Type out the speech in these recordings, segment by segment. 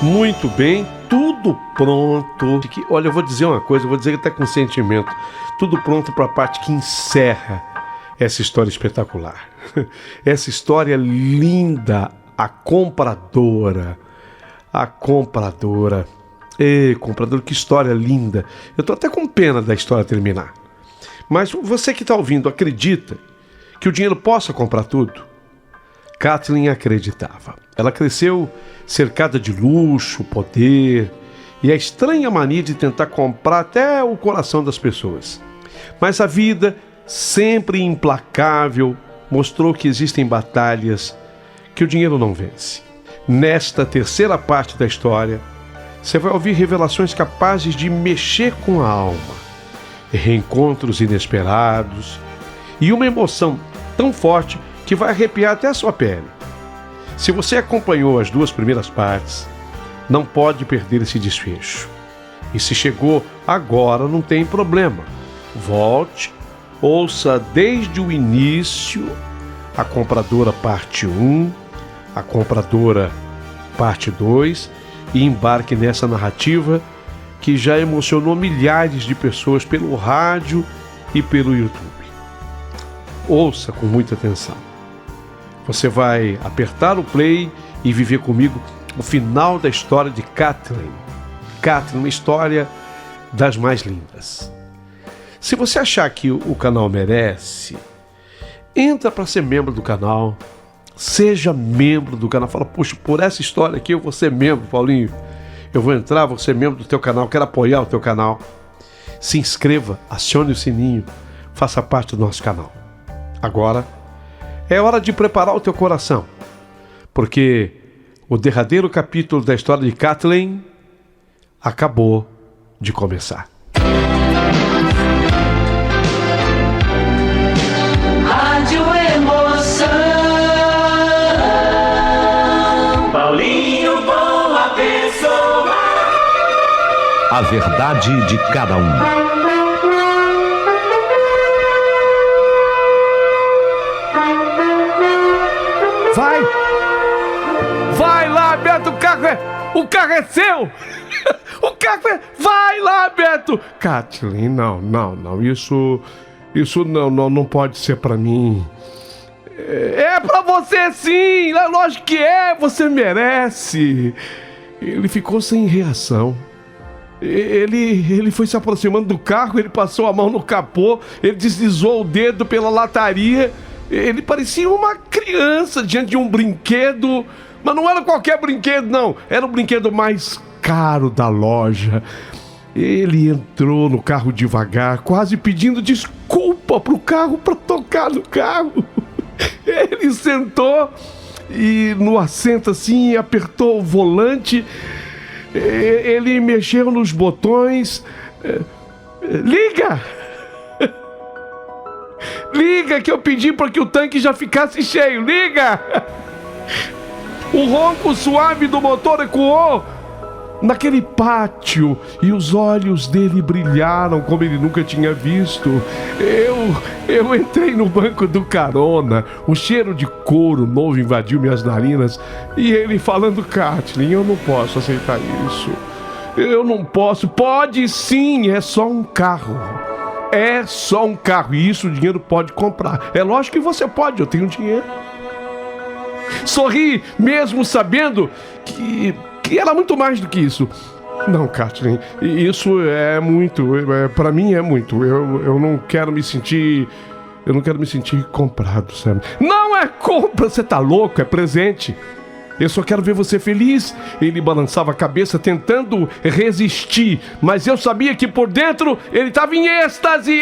Muito bem, tudo pronto. Olha, eu vou dizer uma coisa, eu vou dizer até com sentimento. Tudo pronto para a parte que encerra essa história espetacular. Essa história linda, a compradora. Ei, comprador, que história linda. Eu tô até com pena da história terminar. Mas você que está ouvindo, acredita que o dinheiro possa comprar tudo? Kathleen acreditava. Ela cresceu cercada de luxo, poder e a estranha mania de tentar comprar até o coração das pessoas. Mas a vida, sempre implacável, mostrou que existem batalhas que o dinheiro não vence. Nesta terceira parte da história, você vai ouvir revelações capazes de mexer com a alma, reencontros inesperados e uma emoção tão forte que vai arrepiar até a sua pele. Se você acompanhou as 2 primeiras partes, não pode perder esse desfecho. E se chegou agora, não tem problema. Volte, ouça desde o início a Compradora parte 1, a Compradora parte 2 e embarque nessa narrativa que já emocionou milhares de pessoas pelo rádio e pelo YouTube. Ouça com muita atenção. Você vai apertar o play e viver comigo o final da história de Kathleen. Kathleen, uma história das mais lindas. Se você achar que o canal merece, entra para ser membro do canal. Seja membro do canal. Fala, puxa, por essa história aqui eu vou ser membro, Paulinho. Eu vou entrar, vou ser membro do teu canal, quero apoiar o teu canal. Se inscreva, acione o sininho, faça parte do nosso canal. Agora é hora de preparar o teu coração, porque o derradeiro capítulo da história de Kathleen acabou de começar. Rádio Emoção. Paulinho, boa pessoa. A verdade de cada um. Vai lá, Beto, o carro é seu! O carro é... Vai lá, Beto! Kathleen, não, isso não pode ser pra mim. É pra você sim, lógico que é, você merece. Ele ficou sem reação. Ele foi se aproximando do carro, ele passou a mão no capô, ele deslizou o dedo pela lataria. Ele parecia uma criança diante de um brinquedo, mas não era qualquer brinquedo, não. Era o brinquedo mais caro da loja. Ele entrou no carro devagar, quase pedindo desculpa pro carro, para tocar no carro. Ele sentou e no assento assim, apertou o volante. Ele mexeu nos botões. Liga! Liga, que eu pedi para que o tanque já ficasse cheio. Liga! O ronco suave do motor ecoou naquele pátio e os olhos dele brilharam como ele nunca tinha visto. Eu entrei no banco do carona, o cheiro de couro novo invadiu minhas narinas e ele falando, Kathleen, eu não posso aceitar isso. Eu não posso. Pode sim, é só um carro. É só um carro e isso o dinheiro pode comprar. É lógico que você pode, eu tenho dinheiro. Sorri, mesmo sabendo que era muito mais do que isso. Não, Kathleen, isso é muito, pra mim é muito. Eu não quero me sentir comprado, sabe? Não é compra, você tá louco, é presente. Eu só quero ver você feliz. Ele balançava a cabeça tentando resistir, mas eu sabia que por dentro ele estava em êxtase.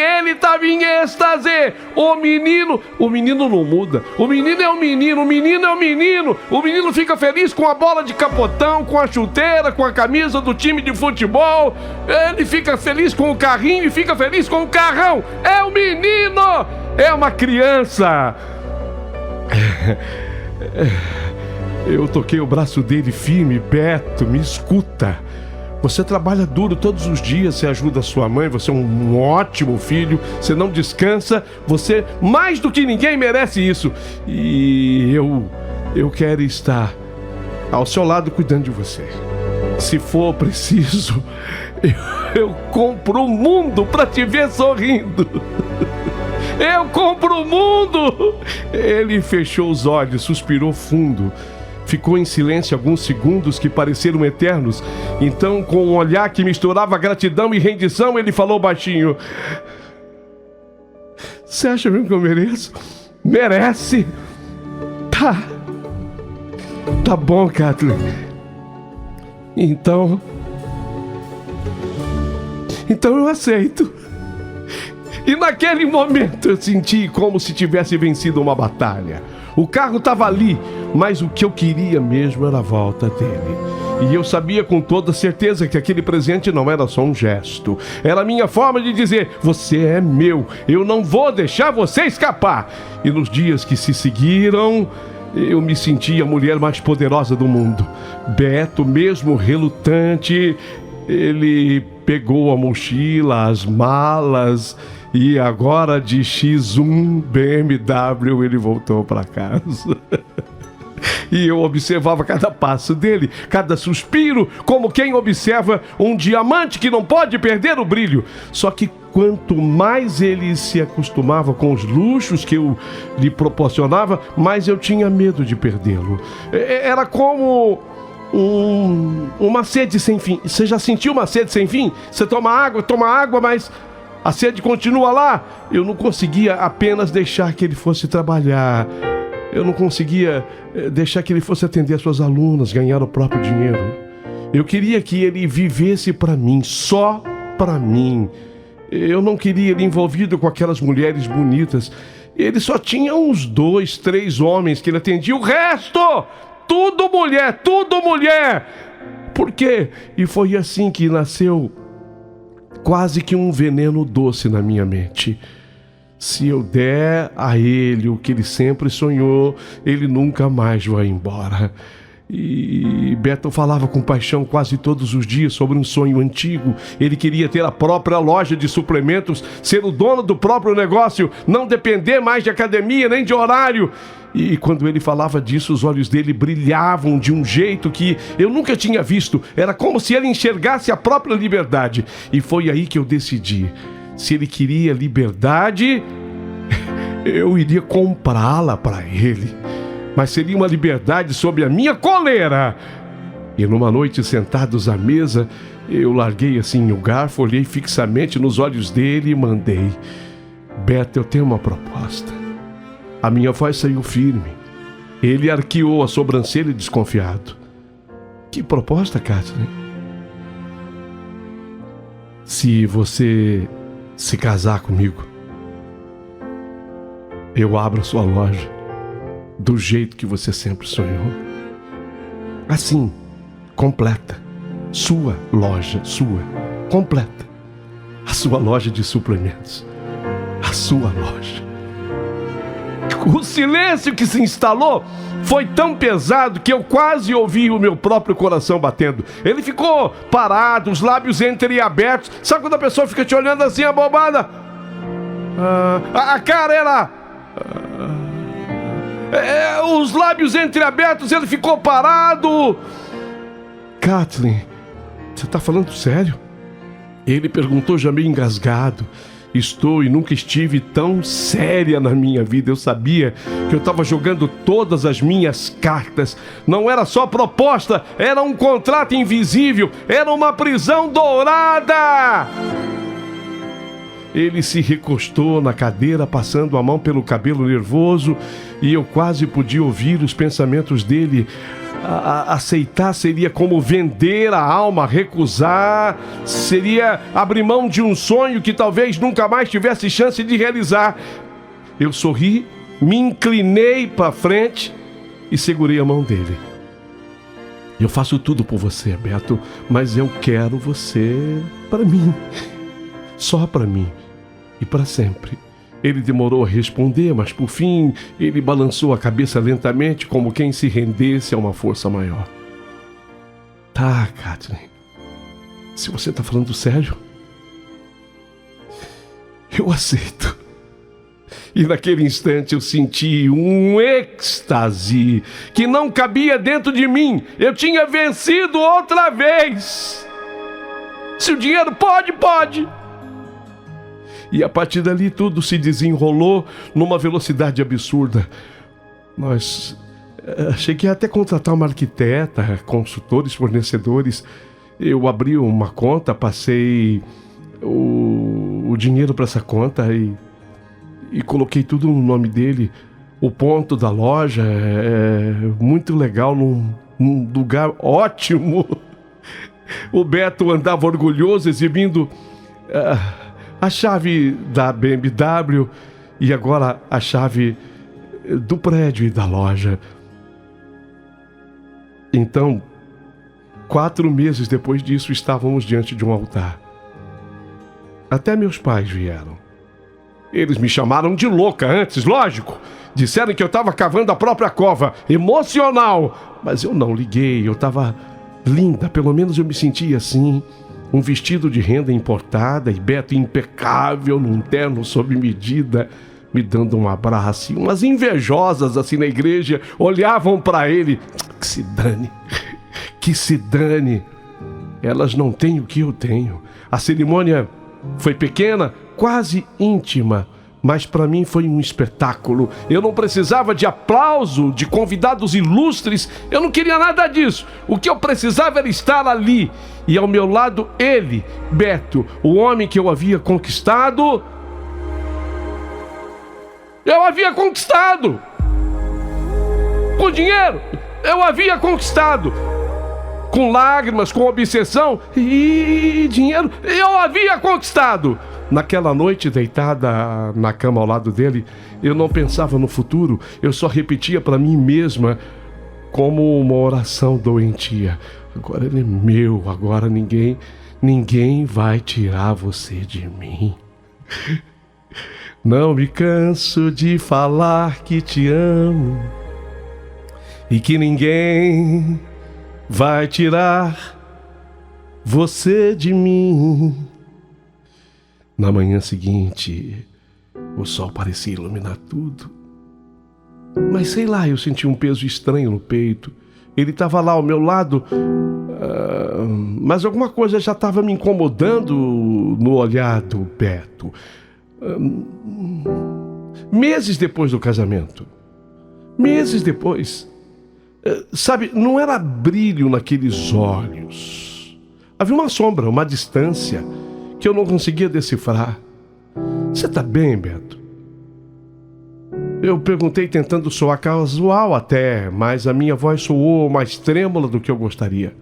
O menino não muda. O menino é o menino. O menino fica feliz com a bola de capotão, com a chuteira, com a camisa do time de futebol. Ele fica feliz com o carrinho e fica feliz com o carrão. É o menino, é uma criança. Eu toquei o braço dele firme. Beto, me escuta. Você trabalha duro todos os dias, você ajuda a sua mãe, você é um ótimo filho, você não descansa, você mais do que ninguém merece isso. E eu quero estar ao seu lado cuidando de você. Se for preciso, eu compro o mundo para te ver sorrindo. Eu compro o mundo! Ele fechou os olhos, suspirou fundo. Ficou em silêncio alguns segundos que pareceram eternos. Então, com um olhar que misturava gratidão e rendição, ele falou baixinho: você acha mesmo que eu mereço? Merece! Tá bom, Kathleen. Então eu aceito. E naquele momento eu senti como se tivesse vencido uma batalha. O carro estava ali, mas o que eu queria mesmo era a volta dele. E eu sabia com toda certeza que aquele presente não era só um gesto. Era a minha forma de dizer: você é meu, eu não vou deixar você escapar. E nos dias que se seguiram, eu me senti a mulher mais poderosa do mundo. Beto, mesmo relutante, ele pegou a mochila, as malas, e agora de X1 BMW ele voltou para casa. E eu observava cada passo dele, cada suspiro, como quem observa um diamante que não pode perder o brilho. Só que quanto mais ele se acostumava com os luxos que eu lhe proporcionava, mais eu tinha medo de perdê-lo. Era como uma sede sem fim. Você já sentiu uma sede sem fim? Você toma água, mas a sede continua lá. Eu não conseguia apenas deixar que ele fosse trabalhar. Eu não conseguia deixar que ele fosse atender as suas alunas, ganhar o próprio dinheiro. Eu queria que ele vivesse para mim, só para mim. Eu não queria ele envolvido com aquelas mulheres bonitas. Ele só tinha uns 2, 3 homens que ele atendia. O resto, tudo mulher, tudo mulher. Por quê? E foi assim que nasceu quase que um veneno doce na minha mente. Se eu der a ele o que ele sempre sonhou, ele nunca mais vai embora. E Beto falava com paixão quase todos os dias sobre um sonho antigo. Ele queria ter a própria loja de suplementos, ser o dono do próprio negócio, não depender mais de academia nem de horário. E quando ele falava disso, os olhos dele brilhavam de um jeito que eu nunca tinha visto. Era como se ele enxergasse a própria liberdade. E foi aí que eu decidi. Se ele queria liberdade, eu iria comprá-la para ele. Mas seria uma liberdade sob a minha coleira. E numa noite, sentados à mesa, eu larguei assim o garfo, olhei fixamente nos olhos dele e mandei: Beto, eu tenho uma proposta. A minha voz saiu firme. Ele arqueou a sobrancelha desconfiado. Que proposta, Kathleen? Se você se casar comigo, eu abro a sua loja do jeito que você sempre sonhou. Assim, completa. Sua loja, completa. A sua loja de suplementos. A sua loja. O silêncio que se instalou foi tão pesado que eu quase ouvi o meu próprio coração batendo. Ele ficou parado, os lábios entreabertos. Sabe quando a pessoa fica te olhando assim, abobada? A cara era... os lábios entreabertos, ele ficou parado. Kathleen, você tá falando sério? Ele perguntou já meio engasgado. Estou e nunca estive tão séria na minha vida. Eu sabia que eu estava jogando todas as minhas cartas. Não era só proposta, era um contrato invisível, era uma prisão dourada. Ele se recostou na cadeira, passando a mão pelo cabelo nervoso, e eu quase podia ouvir os pensamentos dele. Aceitar seria como vender a alma, recusar seria abrir mão de um sonho que talvez nunca mais tivesse chance de realizar. Eu sorri, me inclinei para frente e segurei a mão dele. Eu faço tudo por você, Beto, mas eu quero você para mim, só para mim e para sempre. Ele demorou a responder, mas por fim ele balançou a cabeça lentamente, como quem se rendesse a uma força maior. Tá, Kathleen. Se você tá falando sério, eu aceito. E naquele instante eu senti um êxtase que não cabia dentro de mim. Eu tinha vencido outra vez. Se o dinheiro pode, pode. E a partir dali tudo se desenrolou numa velocidade absurda. Cheguei até a contratar uma arquiteta, consultores, fornecedores. Eu abri uma conta, passei o dinheiro para essa conta e coloquei tudo no nome dele. O ponto da loja é muito legal, num lugar ótimo. O Beto andava orgulhoso, exibindo a chave da BMW e agora a chave do prédio e da loja. Então, 4 meses depois disso, estávamos diante de um altar. Até meus pais vieram. Eles me chamaram de louca antes, lógico. Disseram que eu estava cavando a própria cova, emocional. Mas eu não liguei, eu estava linda, pelo menos eu me sentia assim. Um vestido de renda importada e Beto impecável, num terno sob medida, me dando um abraço. E umas invejosas assim na igreja olhavam para ele. Que se dane, que se dane. Elas não têm o que eu tenho. A cerimônia foi pequena, quase íntima, mas para mim foi um espetáculo. Eu não precisava de aplauso, de convidados ilustres, eu não queria nada disso. O que eu precisava era estar ali, e ao meu lado ele, Beto, o homem que eu havia conquistado. Eu havia conquistado! Com dinheiro, eu havia conquistado! Com lágrimas, com obsessão e dinheiro, eu havia conquistado! Naquela noite, deitada na cama ao lado dele, eu não pensava no futuro, eu só repetia para mim mesma como uma oração doentia. Agora ele é meu, agora ninguém vai tirar você de mim. Não me canso de falar que te amo e que ninguém vai tirar você de mim. Na manhã seguinte, o sol parecia iluminar tudo. Mas sei lá, eu senti um peso estranho no peito. Ele estava lá ao meu lado, mas alguma coisa já estava me incomodando no olhar do Beto. Meses depois do casamento. Meses depois. Sabe, não era brilho naqueles olhos. Havia uma sombra, uma distância que eu não conseguia decifrar. Você tá bem, Beto? Eu perguntei tentando soar casual até, mas a minha voz soou mais trêmula do que eu gostaria.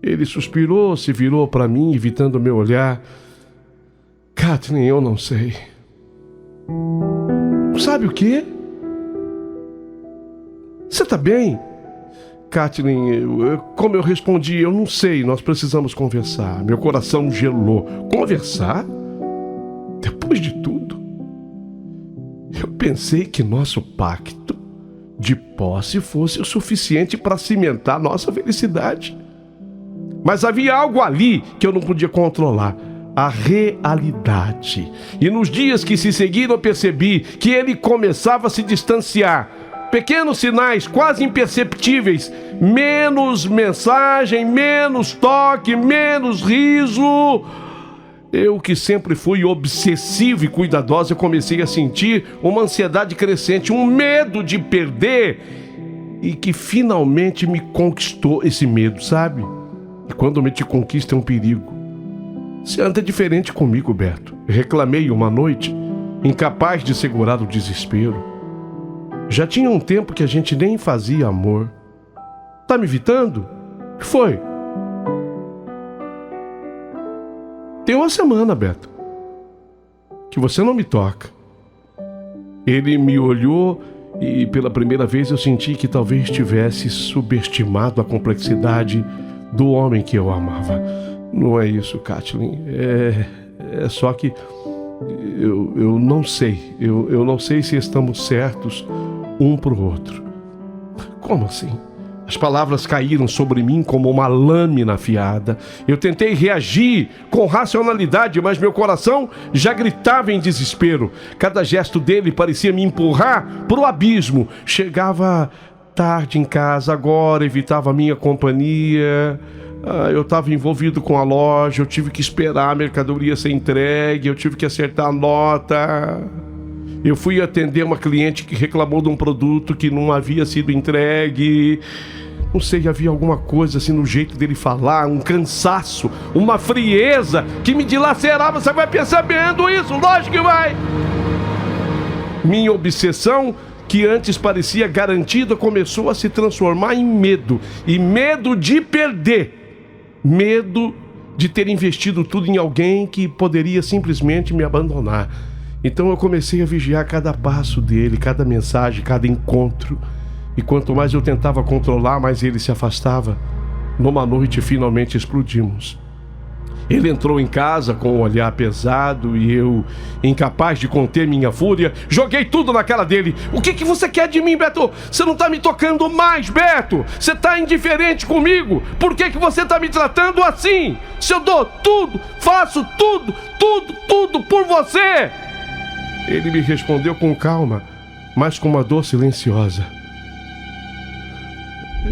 Ele suspirou, se virou para mim, evitando meu olhar. Kathleen, eu não sei. Sabe o quê? Você tá bem? Kathleen, como eu respondi, eu não sei, nós precisamos conversar. Meu coração gelou. Conversar? Depois de tudo? Eu pensei que nosso pacto de posse fosse o suficiente para cimentar nossa felicidade. Mas havia algo ali que eu não podia controlar. A realidade. E nos dias que se seguiram eu percebi que ele começava a se distanciar. Pequenos sinais quase imperceptíveis, menos mensagem, menos toque, menos riso. Eu que sempre fui obsessivo e cuidadoso, eu comecei a sentir uma ansiedade crescente, um medo de perder e que finalmente me conquistou esse medo, sabe? E quando me te conquista é um perigo. Você anda diferente comigo, Beto. Reclamei uma noite, incapaz de segurar o desespero. Já tinha um tempo que a gente nem fazia amor. Tá me evitando? O que foi? Tem uma semana, Beto, que você não me toca. Ele me olhou e pela primeira vez eu senti que talvez tivesse subestimado a complexidade do homem que eu amava. Não é isso, Kathleen. É só que eu não sei. Eu não sei se estamos certos um pro outro. Como assim? As palavras caíram sobre mim como uma lâmina afiada. Eu tentei reagir com racionalidade, mas meu coração já gritava em desespero. Cada gesto dele parecia me empurrar para o abismo. Chegava tarde em casa, agora evitava a minha companhia. Eu estava envolvido com a loja, eu tive que esperar a mercadoria ser entregue, eu tive que acertar a nota. Eu fui atender uma cliente que reclamou de um produto que não havia sido entregue. Não sei, havia alguma coisa assim no jeito dele falar, um cansaço, uma frieza que me dilacerava. Você vai percebendo isso? Lógico que vai! Minha obsessão, que antes parecia garantida, começou a se transformar em medo. E medo de perder. Medo de ter investido tudo em alguém que poderia simplesmente me abandonar. Então eu comecei a vigiar cada passo dele, cada mensagem, cada encontro. E quanto mais eu tentava controlar, mais ele se afastava. Numa noite, finalmente explodimos. Ele entrou em casa com um olhar pesado e eu, incapaz de conter minha fúria, joguei tudo na cara dele. O que você quer de mim, Beto? Você não tá me tocando mais, Beto! Você tá indiferente comigo! Por que você tá me tratando assim? Se eu dou tudo, faço tudo por você! Ele me respondeu com calma, mas com uma dor silenciosa.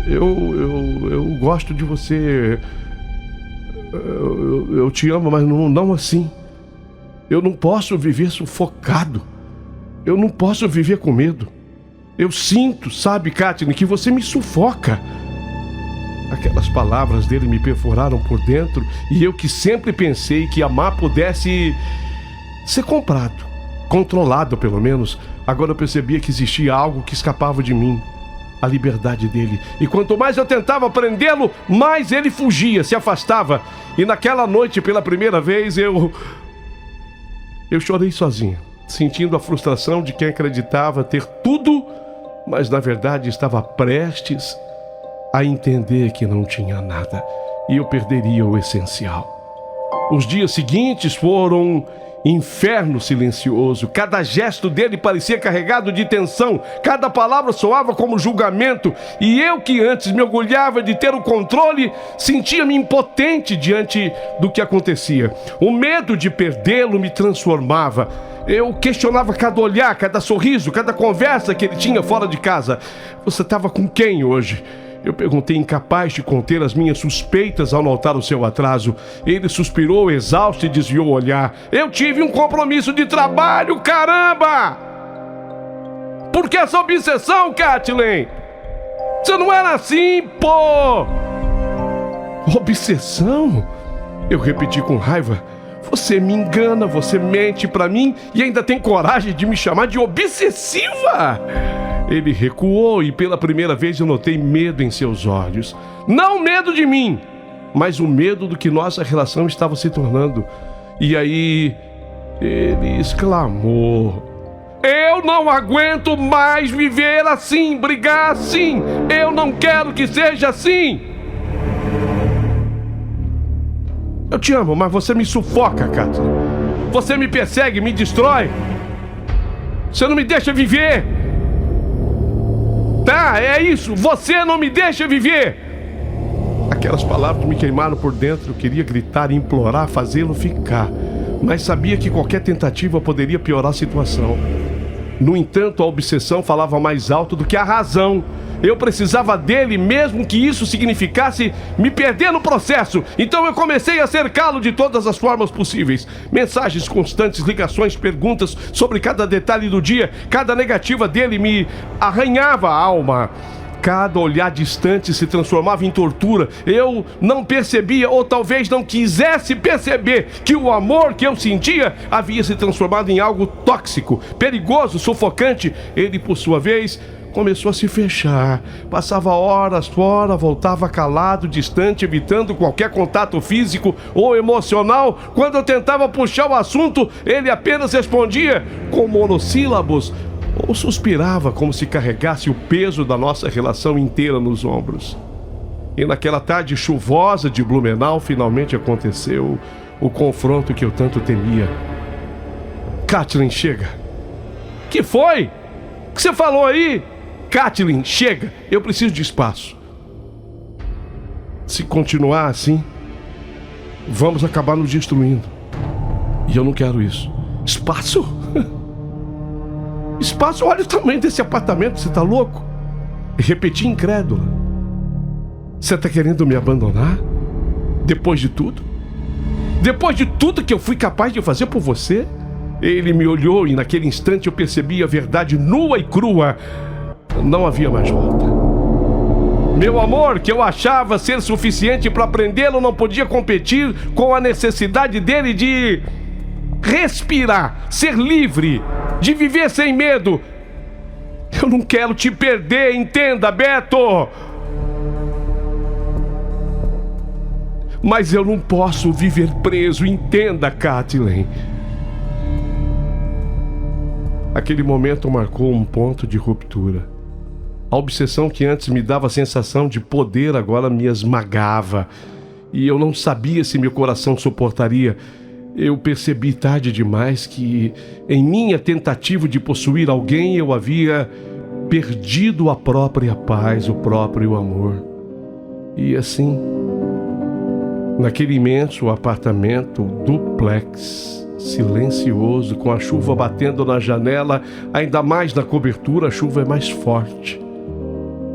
Eu gosto de você. Eu te amo, mas não assim. Eu não posso viver sufocado. Eu não posso viver com medo. Eu sinto, sabe, Kathleen, que você me sufoca. Aquelas palavras dele me perfuraram por dentro e eu que sempre pensei que amar pudesse ser comprado, controlado pelo menos. Agora eu percebia que existia algo que escapava de mim. A liberdade dele. E quanto mais eu tentava prendê-lo, mais ele fugia, se afastava. E naquela noite, pela primeira vez, eu chorei sozinho, sentindo a frustração de quem acreditava ter tudo, mas na verdade estava prestes a entender que não tinha nada. E eu perderia o essencial. Os dias seguintes foram inferno silencioso. Cada gesto dele parecia carregado de tensão. Cada palavra soava como julgamento. E eu, que antes me orgulhava de ter o controle, sentia-me impotente diante do que acontecia. O medo de perdê-lo me transformava. Eu questionava cada olhar, cada sorriso, cada conversa que ele tinha fora de casa. Você estava com quem hoje? Eu perguntei, incapaz de conter as minhas suspeitas ao notar o seu atraso. Ele suspirou, exausto, e desviou o olhar. Eu tive um compromisso de trabalho, caramba! Por que essa obsessão, Kathleen? Você não era assim, pô! Obsessão? Eu repeti com raiva. Você me engana, você mente pra mim e ainda tem coragem de me chamar de obsessiva? Ele recuou e pela primeira vez eu notei medo em seus olhos. Não medo de mim, mas o medo do que nossa relação estava se tornando. E aí ele exclamou: eu não aguento mais viver assim, brigar assim. Eu não quero que seja assim. Eu te amo, mas você me sufoca, Kathleen. Você me persegue, me destrói. Você não me deixa viver. Tá, é isso. Você não me deixa viver. Aquelas palavras me queimaram por dentro. Eu queria gritar, implorar, fazê-lo ficar. Mas sabia que qualquer tentativa poderia piorar a situação. No entanto, a obsessão falava mais alto do que a razão. Eu precisava dele, mesmo que isso significasse me perder no processo. Então eu comecei a cercá-lo de todas as formas possíveis. Mensagens constantes, ligações, perguntas sobre cada detalhe do dia. Cada negativa dele me arranhava a alma. Cada olhar distante se transformava em tortura. Eu não percebia, ou talvez não quisesse perceber, que o amor que eu sentia havia se transformado em algo tóxico, perigoso, sufocante. Ele, por sua vez, começou a se fechar. Passava horas fora, voltava calado, distante, evitando qualquer contato físico ou emocional. Quando eu tentava puxar o assunto, ele apenas respondia com monossílabos ou suspirava como se carregasse o peso da nossa relação inteira nos ombros. E naquela tarde chuvosa de Blumenau, finalmente aconteceu o confronto que eu tanto temia. Kathleen, chega. Que foi? O que você falou aí? Kathleen, chega. Eu preciso de espaço. Se continuar assim, vamos acabar nos destruindo. E eu não quero isso. Espaço? Espaço? Olha o tamanho desse apartamento, você tá louco? Repeti incrédula. Você tá querendo me abandonar? Depois de tudo? Depois de tudo que eu fui capaz de fazer por você? Ele me olhou e naquele instante eu percebi a verdade nua e crua. Não havia mais volta. Meu amor, que eu achava ser suficiente para prendê-lo, não podia competir com a necessidade dele de respirar, ser livre, de viver sem medo. Eu não quero te perder, entenda, Beto. Mas eu não posso viver preso, entenda, Kathleen. Aquele momento marcou um ponto de ruptura. A obsessão que antes me dava a sensação de poder agora me esmagava. E eu não sabia se meu coração suportaria. Eu percebi tarde demais que, em minha tentativa de possuir alguém, eu havia perdido a própria paz, o próprio amor. E assim, naquele imenso apartamento duplex, silencioso, com a chuva batendo na janela, ainda mais na cobertura, a chuva é mais forte.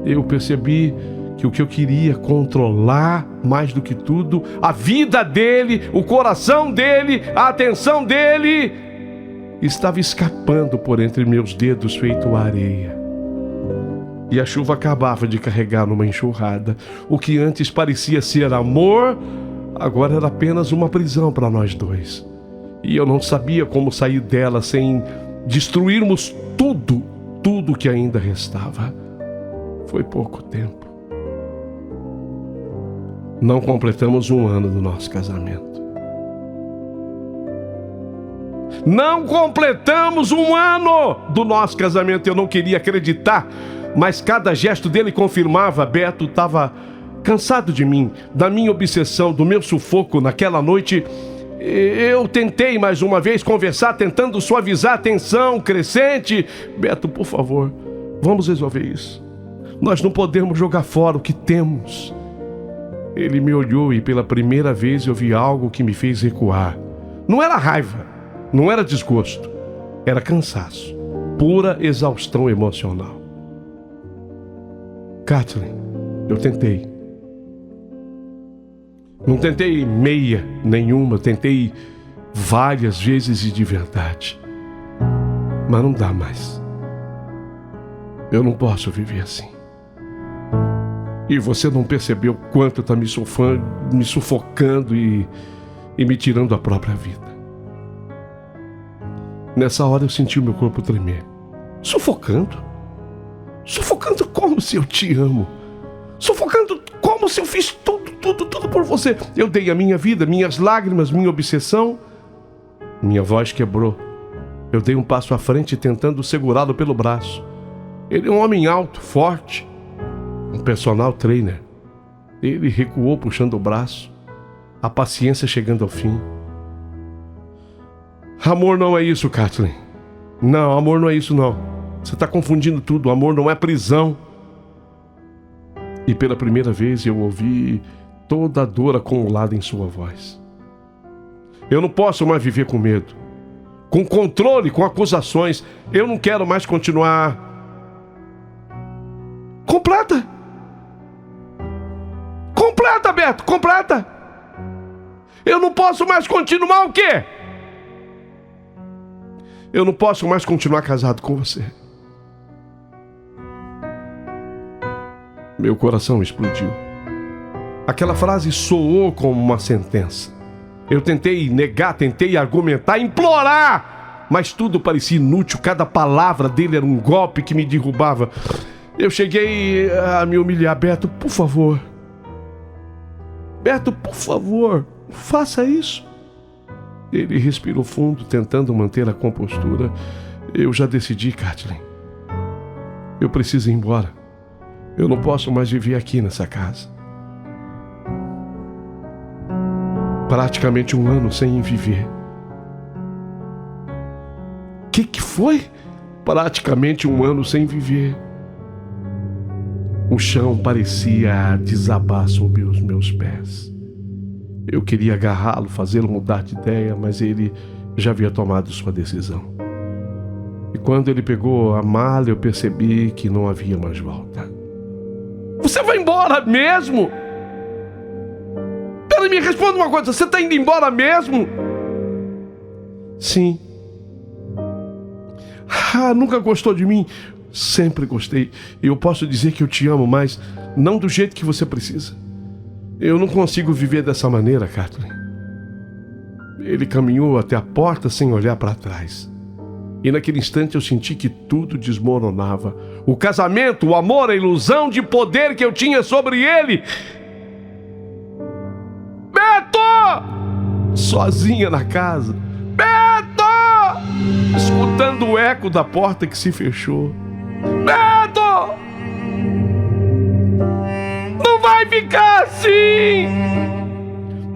Eu percebi que o que eu queria controlar, mais do que tudo, a vida dele, o coração dele, a atenção dele, estava escapando por entre meus dedos feito areia. E a chuva acabava de carregar numa enxurrada. O que antes parecia ser amor, agora era apenas uma prisão para nós dois. E eu não sabia como sair dela sem destruirmos tudo que ainda restava. Foi pouco tempo. Não completamos 1 ano do nosso casamento. Não completamos 1 ano do nosso casamento. Eu não queria acreditar, mas cada gesto dele confirmava. Beto estava cansado de mim, da minha obsessão, do meu sufoco. Naquela noite, eu tentei mais uma vez conversar, tentando suavizar a tensão crescente. Beto, por favor, vamos resolver isso. Nós não podemos jogar fora o que temos. Ele me olhou e pela primeira vez eu vi algo que me fez recuar. Não era raiva, não era desgosto, era cansaço, pura exaustão emocional. Kathleen, eu tentei. Não tentei meia nenhuma, tentei várias vezes e de verdade. Mas não dá mais. Eu não posso viver assim. E você não percebeu quanto está me sufocando e me tirando a própria vida. Nessa hora eu senti o meu corpo tremer. Sufocando? Sufocando como se eu te amo? Sufocando como se eu fiz tudo por você? Eu dei a minha vida, minhas lágrimas, minha obsessão. Minha voz quebrou. Eu dei um passo à frente tentando segurá-lo pelo braço. Ele é um homem alto, forte, um personal trainer. Ele recuou puxando o braço, a paciência chegando ao fim. Amor não é isso, Kathleen. Não, amor não é isso não. Você está confundindo tudo. Amor não é prisão. E pela primeira vez eu ouvi toda a dor acumulada em sua voz. Eu não posso mais viver com medo, com controle, com acusações. Eu não quero mais continuar. Completa! Completa, Beto, completa! Eu não posso mais continuar o quê? Eu não posso mais continuar casado com você. Meu coração explodiu. Aquela frase soou como uma sentença. Eu tentei negar, tentei argumentar, implorar, mas tudo parecia inútil. Cada palavra dele era um golpe que me derrubava. Eu cheguei a me humilhar. Beto, por favor. Beto, por favor, faça isso. Ele respirou fundo, tentando manter a compostura. Eu já decidi, Kathleen. Eu preciso ir embora. Eu não posso mais viver aqui nessa casa. Praticamente 1 ano sem viver. Que foi? Praticamente 1 ano sem viver. O chão parecia desabar sob os meus pés. Eu queria agarrá-lo, fazê-lo mudar de ideia, mas ele já havia tomado sua decisão. E quando ele pegou a mala, eu percebi que não havia mais volta. Você vai embora mesmo? Peraí, me responda uma coisa, você está indo embora mesmo? Sim. Nunca gostou de mim? Sempre gostei. E eu posso dizer que eu te amo, mas não do jeito que você precisa. Eu não consigo viver dessa maneira, Kathleen. Ele caminhou até a porta sem olhar para trás. E naquele instante eu senti que tudo desmoronava. O casamento, o amor, a ilusão de poder que eu tinha sobre ele. Beto! Sozinha na casa. Beto! Escutando o eco da porta que se fechou. Beto! Não vai ficar assim!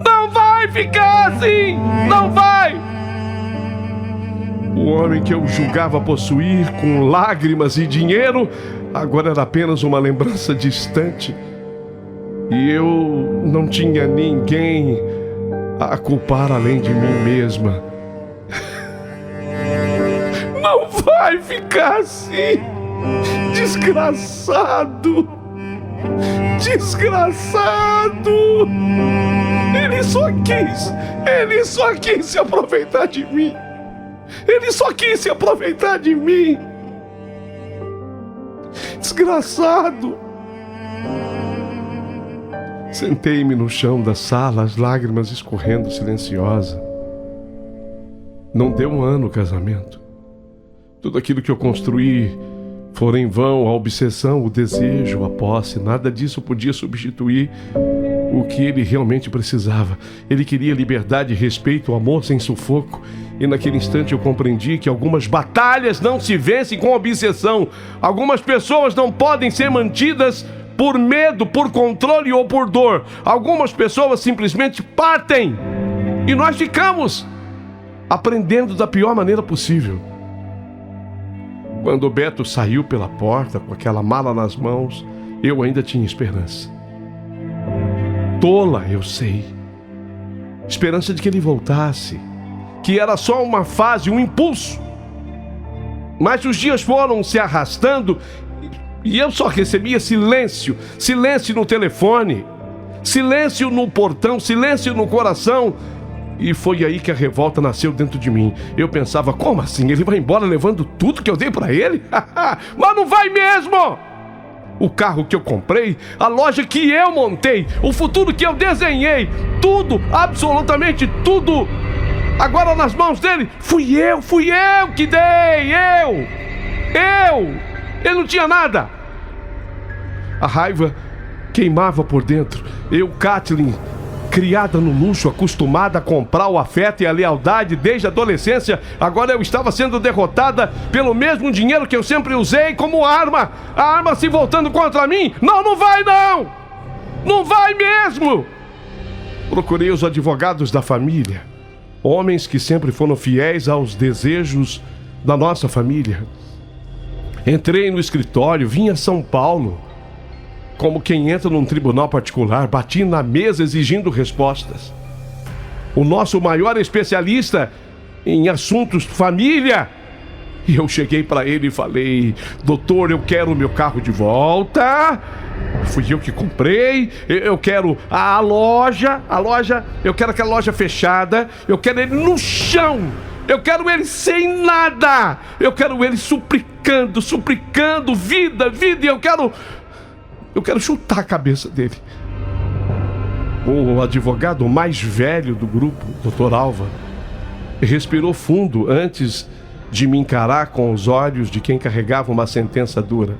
Não vai ficar assim! Não vai! O homem que eu julgava possuir com lágrimas e dinheiro agora era apenas uma lembrança distante. E eu não tinha ninguém a culpar além de mim mesma. Não vai ficar assim! Desgraçado! Desgraçado! Ele só quis se aproveitar de mim! Ele só quis se aproveitar de mim! Desgraçado! Sentei-me no chão da sala, as lágrimas escorrendo silenciosa. Não deu um ano o casamento. Tudo aquilo que eu construí fora em vão, a obsessão, o desejo, a posse, nada disso podia substituir o que ele realmente precisava. Ele queria liberdade, respeito, amor sem sufoco. E naquele instante eu compreendi que algumas batalhas não se vencem com obsessão. Algumas pessoas não podem ser mantidas por medo, por controle ou por dor. Algumas pessoas simplesmente partem. E nós ficamos aprendendo da pior maneira possível. Quando o Beto saiu pela porta com aquela mala nas mãos, eu ainda tinha esperança. Tola, eu sei. Esperança de que ele voltasse, que era só uma fase, um impulso. Mas os dias foram se arrastando e eu só recebia silêncio. Silêncio no telefone, silêncio no portão, silêncio no coração. E foi aí que a revolta nasceu dentro de mim. Eu pensava, como assim? Ele vai embora levando tudo que eu dei pra ele? Mas não vai mesmo! O carro que eu comprei, a loja que eu montei, o futuro que eu desenhei, tudo, absolutamente tudo, agora nas mãos dele, fui eu que dei, ele não tinha nada. A raiva queimava por dentro. Eu, Kathleen, criada no luxo, acostumada a comprar o afeto e a lealdade desde a adolescência, agora eu estava sendo derrotada pelo mesmo dinheiro que eu sempre usei como arma. A arma se voltando contra mim. Não vai não! Não vai mesmo! Procurei os advogados da família, homens que sempre foram fiéis aos desejos da nossa família. Entrei no escritório, vim a São Paulo. Como quem entra num tribunal particular, bati na mesa exigindo respostas. O nosso maior especialista em assuntos família. E eu cheguei para ele e falei: doutor, eu quero o meu carro de volta. Fui eu que comprei. Eu quero a loja, eu quero aquela loja fechada. Eu quero ele no chão. Eu quero ele sem nada. Eu quero ele suplicando, vida. E eu quero chutar a cabeça dele. O advogado mais velho do grupo, Dr. Álvaro, respirou fundo antes de me encarar com os olhos de quem carregava uma sentença dura.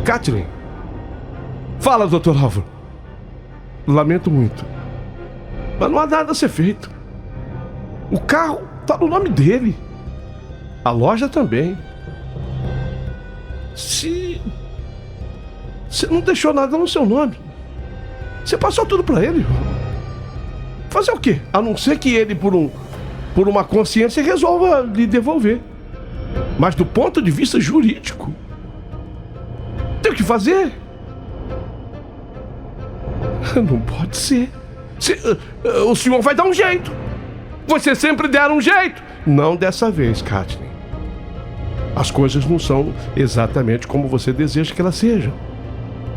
Kathleen, fala, Dr. Álvaro. Lamento muito, mas não há nada a ser feito. O carro está no nome dele. A loja também. Você não deixou nada no seu nome. Você passou tudo pra ele. Fazer o quê? A não ser que ele, por uma consciência, resolva lhe devolver. Mas do ponto de vista jurídico, tem o que fazer. Não pode ser. O senhor vai dar um jeito. Você sempre der um jeito. Não dessa vez, Kathleen. As coisas não são exatamente como você deseja que elas sejam.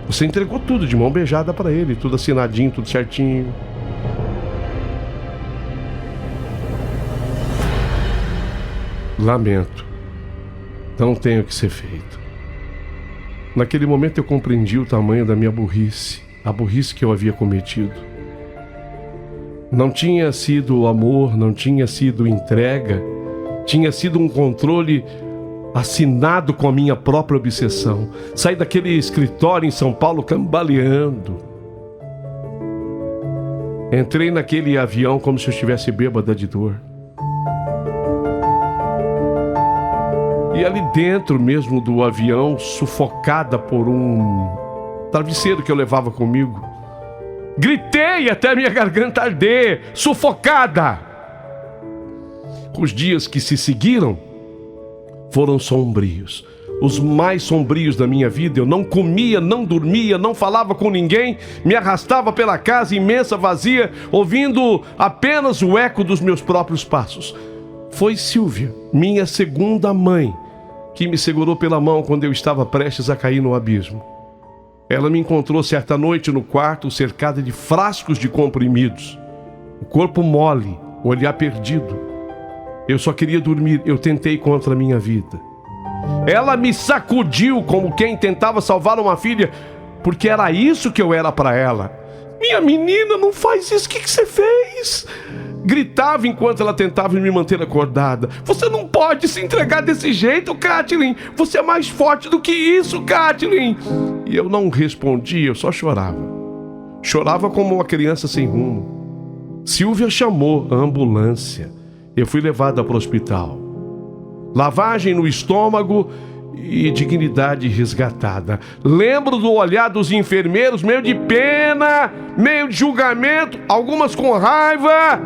Você entregou tudo de mão beijada para ele, tudo assinadinho, tudo certinho. Lamento. Não tem o que ser feito. Naquele momento eu compreendi o tamanho da minha burrice, a burrice que eu havia cometido. Não tinha sido amor, não tinha sido entrega, tinha sido um controle assinado com a minha própria obsessão. Saí daquele escritório em São Paulo cambaleando. Entrei naquele avião como se eu estivesse bêbada de dor. E ali dentro mesmo do avião, sufocada por um travesseiro que eu levava comigo, gritei até minha garganta arder, sufocada. Os dias que se seguiram foram sombrios, os mais sombrios da minha vida. Eu não comia, não dormia, não falava com ninguém, me arrastava pela casa imensa, vazia, ouvindo apenas o eco dos meus próprios passos. Foi Silvia, minha segunda mãe, que me segurou pela mão quando eu estava prestes a cair no abismo. Ela me encontrou certa noite no quarto, cercada de frascos de comprimidos, o corpo mole, o olhar perdido. Eu só queria dormir, eu tentei contra a minha vida. Ela me sacudiu como quem tentava salvar uma filha, porque era isso que eu era para ela. Minha menina, não faz isso, o que você fez? Gritava enquanto ela tentava me manter acordada. Você não pode se entregar desse jeito, Kathleen. Você é mais forte do que isso, Kathleen. E eu não respondia, eu só chorava. Chorava como uma criança sem rumo. Silvia chamou a ambulância. Eu fui levada para o hospital. Lavagem no estômago e dignidade resgatada. Lembro do olhar dos enfermeiros, meio de pena, meio de julgamento, algumas com raiva.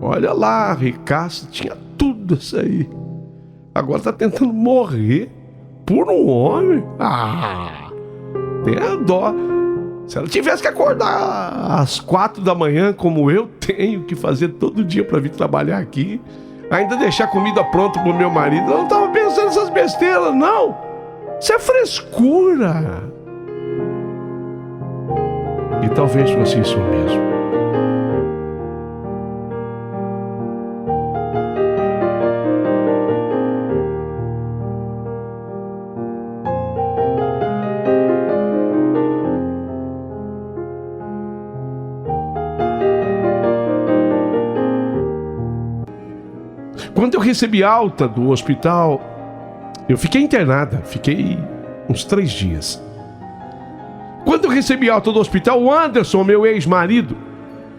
Olha lá, Ricasso tinha tudo isso aí. Agora tá tentando morrer por um homem. Tem a dó. Se ela tivesse que acordar às 4 da manhã, como eu tenho que fazer todo dia para vir trabalhar aqui, ainda deixar comida pronta pro meu marido, eu não tava pensando nessas besteiras, não. Isso é frescura. E talvez fosse isso mesmo. Quando eu recebi alta do hospital, eu fiquei internada, fiquei uns 3 dias. Quando eu recebi alta do hospital, o Anderson, meu ex-marido,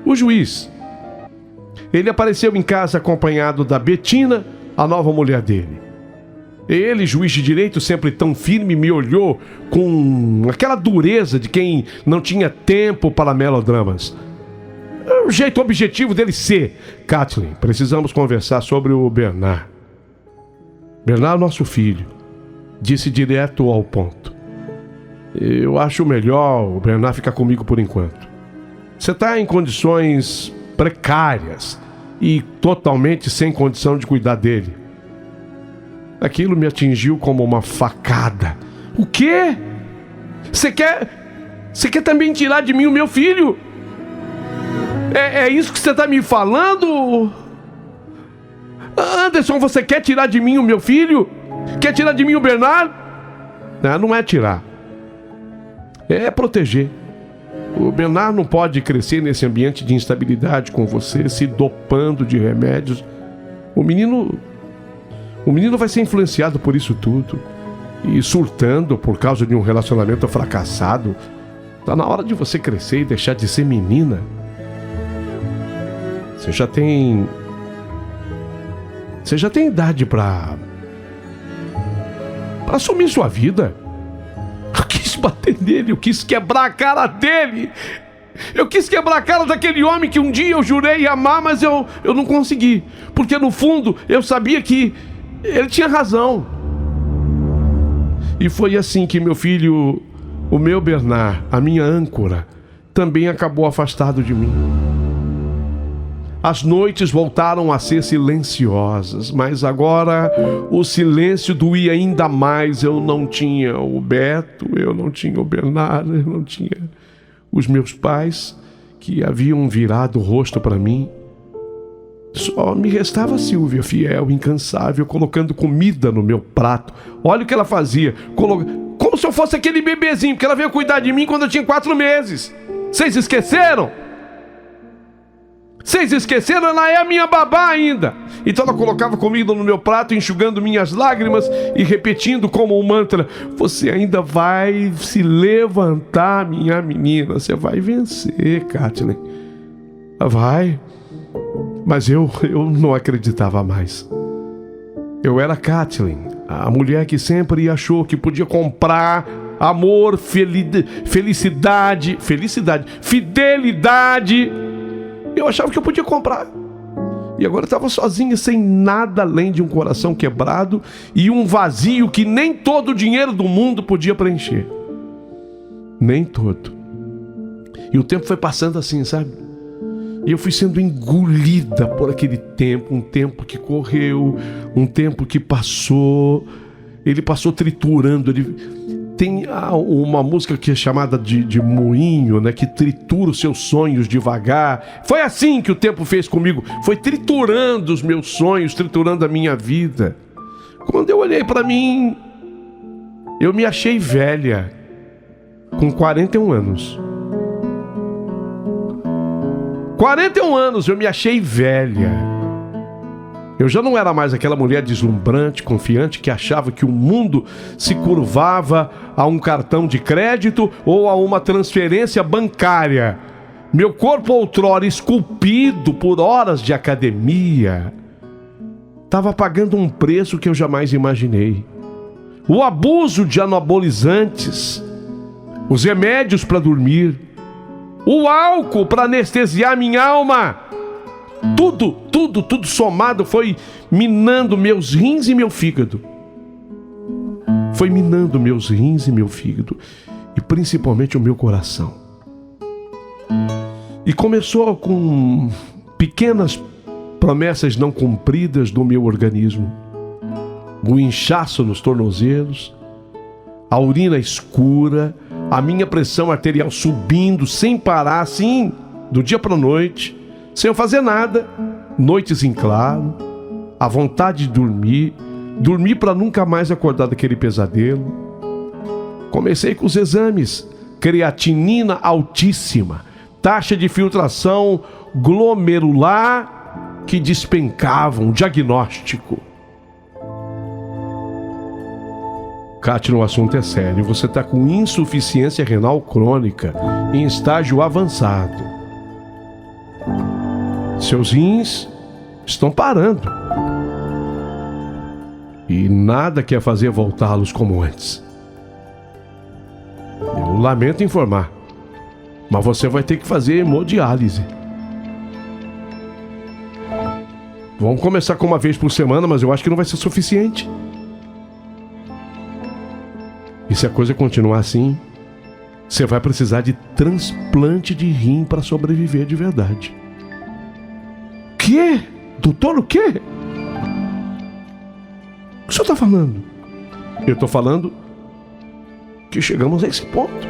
o juiz, ele apareceu em casa acompanhado da Betina, a nova mulher dele. Ele, juiz de direito, sempre tão firme, me olhou com aquela dureza de quem não tinha tempo para melodramas. O jeito objetivo dele ser: Kathleen, precisamos conversar sobre o Bernard. Bernard, nosso filho. Disse direto ao ponto. Eu acho melhor o Bernard ficar comigo por enquanto. Você está em condições precárias e totalmente sem condição de cuidar dele. Aquilo me atingiu como uma facada. O quê? Você quer também tirar de mim o meu filho? É isso que você está me falando? Anderson, você quer tirar de mim o meu filho? Quer tirar de mim o Bernard? Não é tirar. É proteger. O Bernard não pode crescer nesse ambiente de instabilidade com você, se dopando de remédios. O menino vai ser influenciado por isso tudo e surtando por causa de um relacionamento fracassado. Tá na hora de você crescer e deixar de ser menina. Você já tem idade para assumir sua vida. Eu quis bater nele, eu quis quebrar a cara dele. Eu quis quebrar a cara daquele homem que um dia eu jurei amar, mas eu não consegui. Porque no fundo eu sabia que ele tinha razão. E foi assim que meu filho, o meu Bernard, a minha âncora, também acabou afastado de mim. As noites voltaram a ser silenciosas, mas agora o silêncio doía ainda mais. Eu não tinha o Beto, eu não tinha o Bernardo, eu não tinha os meus pais que haviam virado o rosto para mim. Só me restava a Silvia, fiel, incansável, colocando comida no meu prato. Olha o que ela fazia, como se eu fosse aquele bebezinho, porque ela veio cuidar de mim quando eu tinha 4 meses. Vocês esqueceram? Vocês esqueceram? Ela é a minha babá ainda. Então ela colocava comida no meu prato, enxugando minhas lágrimas e repetindo como um mantra: você ainda vai se levantar, minha menina. Você vai vencer, Kathleen. Vai. Mas eu não acreditava mais. Eu era Kathleen, a mulher que sempre achou que podia comprar amor, felicidade, fidelidade. Eu achava que eu podia comprar. E agora eu estava sozinha, sem nada além de um coração quebrado e um vazio que nem todo o dinheiro do mundo podia preencher. Nem todo. E o tempo foi passando assim, sabe? E eu fui sendo engolida por aquele tempo, um tempo que correu, um tempo que passou. Ele passou triturando. Tem uma música que é chamada de moinho, né? Que tritura os seus sonhos devagar. Foi assim que o tempo fez comigo. Foi triturando os meus sonhos, triturando a minha vida. Quando eu olhei para mim, eu me achei velha, com 41 anos. 41 anos eu me achei velha. Eu já não era mais aquela mulher deslumbrante, confiante, que achava que o mundo se curvava a um cartão de crédito ou a uma transferência bancária. Meu corpo, outrora esculpido por horas de academia, estava pagando um preço que eu jamais imaginei. O abuso de anabolizantes, os remédios para dormir, o álcool para anestesiar minha alma. Tudo somado foi minando meus rins e meu fígado. Foi minando meus rins e meu fígado. E principalmente o meu coração. E começou com pequenas promessas não cumpridas do meu organismo. O inchaço nos tornozelos, a urina escura, a minha pressão arterial subindo sem parar, assim, do dia para a noite, sem eu fazer nada, noites em claro, a vontade de dormir para nunca mais acordar daquele pesadelo. Comecei com os exames, creatinina altíssima, taxa de filtração glomerular que despencavam, diagnóstico. Kathleen, o assunto é sério. Você está com insuficiência renal crônica em estágio avançado. Seus rins estão parando. E nada quer fazer voltá-los como antes. Eu lamento informar, mas você vai ter que fazer hemodiálise. Vamos começar com uma vez por semana, mas eu acho que não vai ser suficiente. E se a coisa continuar assim, você vai precisar de transplante de rim para sobreviver de verdade. Quê? Doutor, o quê? O que o senhor está falando? Eu estou falando que chegamos a esse ponto.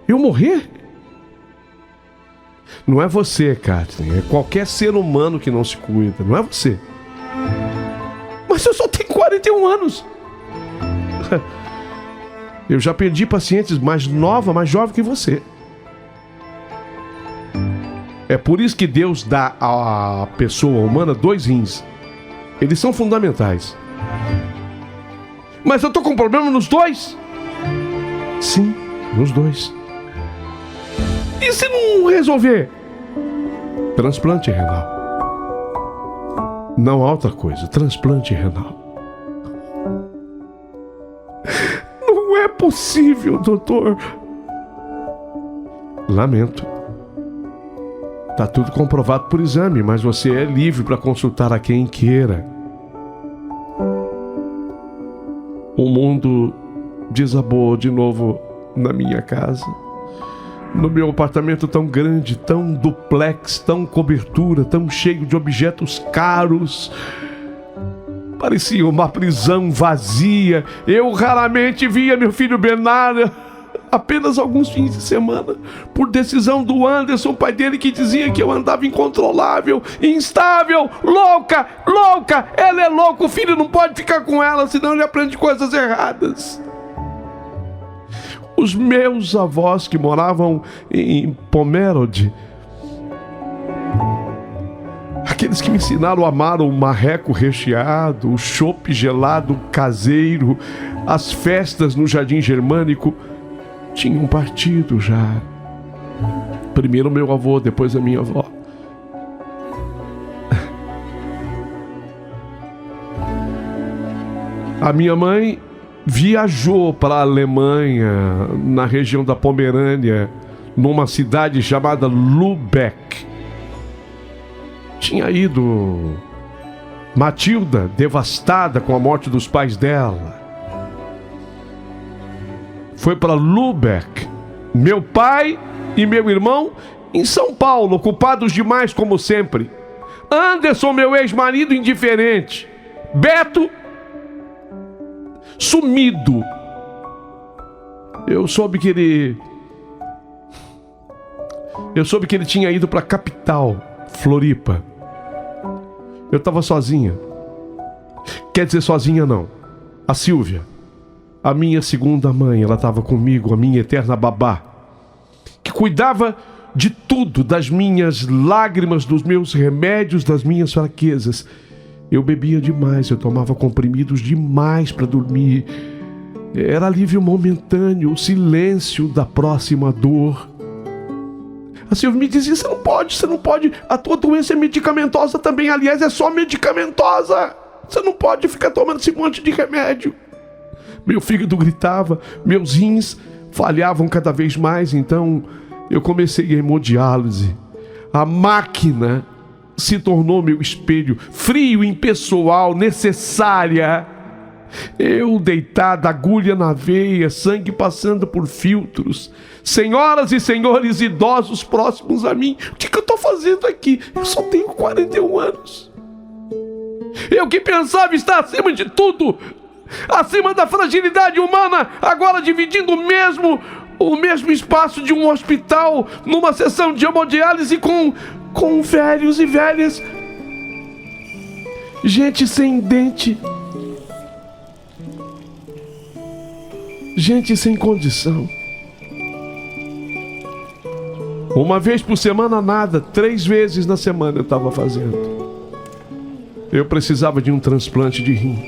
Eu morrer? Não é você, Kathleen. É qualquer ser humano que não se cuida. Não é você. Mas eu só tenho 41 anos. Eu já perdi pacientes mais jovens que você. É por isso que Deus dá à pessoa humana 2 rins. Eles são fundamentais. Mas eu tô com problema nos 2? Sim, nos 2. E se não resolver? Transplante renal. Não há outra coisa, transplante renal. Não é possível, doutor. Lamento. Tá tudo comprovado por exame, mas você é livre para consultar a quem queira. O mundo desabou de novo na minha casa, no meu apartamento tão grande, tão duplex, tão cobertura, tão cheio de objetos caros. Parecia uma prisão vazia. Eu raramente via meu filho Bernardo, apenas alguns fins de semana, por decisão do Anderson, pai dele, que dizia que eu andava incontrolável, instável, louca. Ela é louca, o filho não pode ficar com ela, senão ele aprende coisas erradas. Os meus avós, que moravam em Pomerode, aqueles que me ensinaram a amar o marreco recheado, o chopp gelado caseiro, as festas no Jardim Germânico, tinham partido já. Primeiro meu avô, depois a minha avó. A minha mãe viajou para a Alemanha, na região da Pomerânia, numa cidade chamada Lübeck. Tinha ido Matilda, devastada com a morte dos pais dela. Foi para Lübeck. Meu pai e meu irmão em São Paulo, ocupados demais como sempre. Anderson, meu ex-marido, indiferente. Beto, sumido. Eu soube que ele tinha ido para a capital, Floripa. Eu estava sozinha. Quer dizer, sozinha não. A Silvia, a minha segunda mãe, ela estava comigo, a minha eterna babá, que cuidava de tudo, das minhas lágrimas, dos meus remédios, das minhas fraquezas. Eu bebia demais, eu tomava comprimidos demais para dormir. Era alívio momentâneo, o silêncio da próxima dor. A Silvia me dizia, você não pode, a tua doença é medicamentosa também, aliás, é só medicamentosa. Você não pode ficar tomando esse monte de remédio. Meu fígado gritava, meus rins falhavam cada vez mais, então eu comecei a hemodiálise. A máquina se tornou meu espelho, frio, impessoal, necessária. Eu deitada, agulha na veia, sangue passando por filtros. Senhoras e senhores idosos próximos a mim, o que eu estou fazendo aqui? Eu só tenho 41 anos. Eu que pensava estar acima de tudo, acima da fragilidade humana, agora dividindo o mesmo espaço de um hospital, numa sessão de hemodiálise com velhos e velhas, gente sem dente, gente sem condição. Uma vez por semana nada, 3 vezes na semana eu estava fazendo. Eu precisava de um transplante de rim.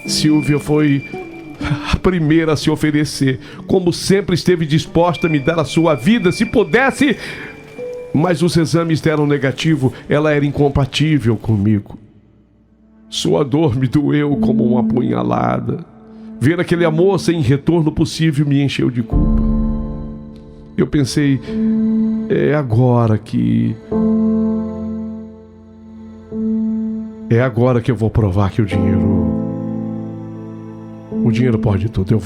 Silvia foi a primeira a se oferecer, como sempre esteve disposta a me dar a sua vida se pudesse. Mas os exames deram negativo, ela era incompatível comigo. Sua dor me doeu como uma apunhalada. Ver aquele amor sem retorno possível me encheu de culpa. Eu pensei, é agora que eu vou provar que o dinheiro pode tudo,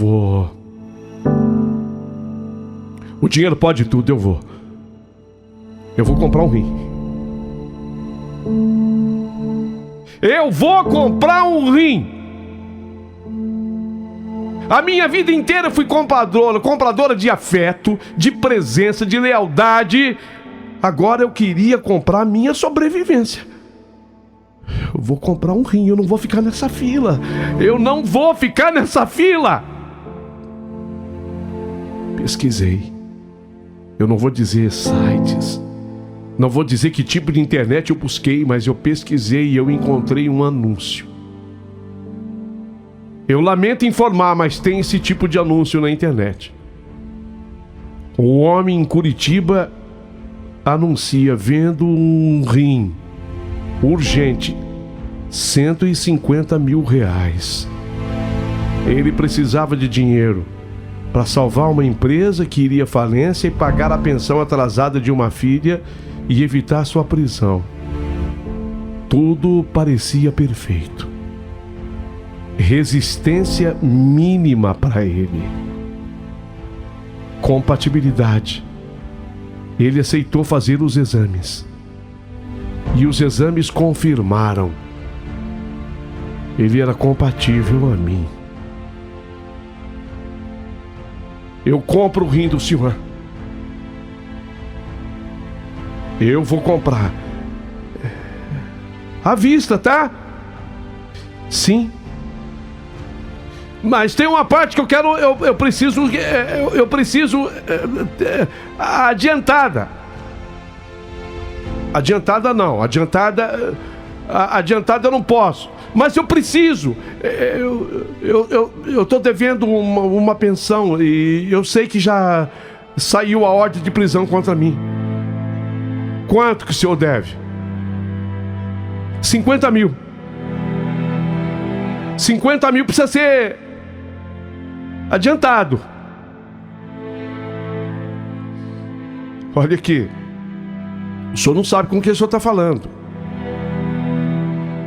o dinheiro pode tudo, eu vou comprar um rim. Eu vou comprar um rim. A minha vida inteira fui compradora de afeto, de presença, de lealdade. Agora eu queria comprar a minha sobrevivência. Eu vou comprar um rim, eu não vou ficar nessa fila. Pesquisei. Eu não vou dizer sites, não vou dizer que tipo de internet eu busquei, mas eu pesquisei e eu encontrei um anúncio. Eu lamento informar, mas tem esse tipo de anúncio na internet. Um homem em Curitiba anuncia vendo um rim urgente, R$150 mil. Ele precisava de dinheiro para salvar uma empresa que iria à falência e pagar a pensão atrasada de uma filha e evitar sua prisão. Tudo parecia perfeito. Resistência mínima para ele. compatibilidade. Ele aceitou fazer os exames. E os exames confirmaram. Ele era compatível a mim. Eu compro o rim do senhor. Eu vou comprar. À vista, tá? Sim. Mas tem uma parte que eu quero, eu preciso adiantada. Adiantada não, adiantada eu não posso. Mas eu preciso. Eu tô devendo uma pensão e eu sei que já saiu a ordem de prisão contra mim. Quanto que o senhor deve? 50 mil. 50 mil precisa ser adiantado. Olha aqui. O senhor não sabe com quem o senhor está falando.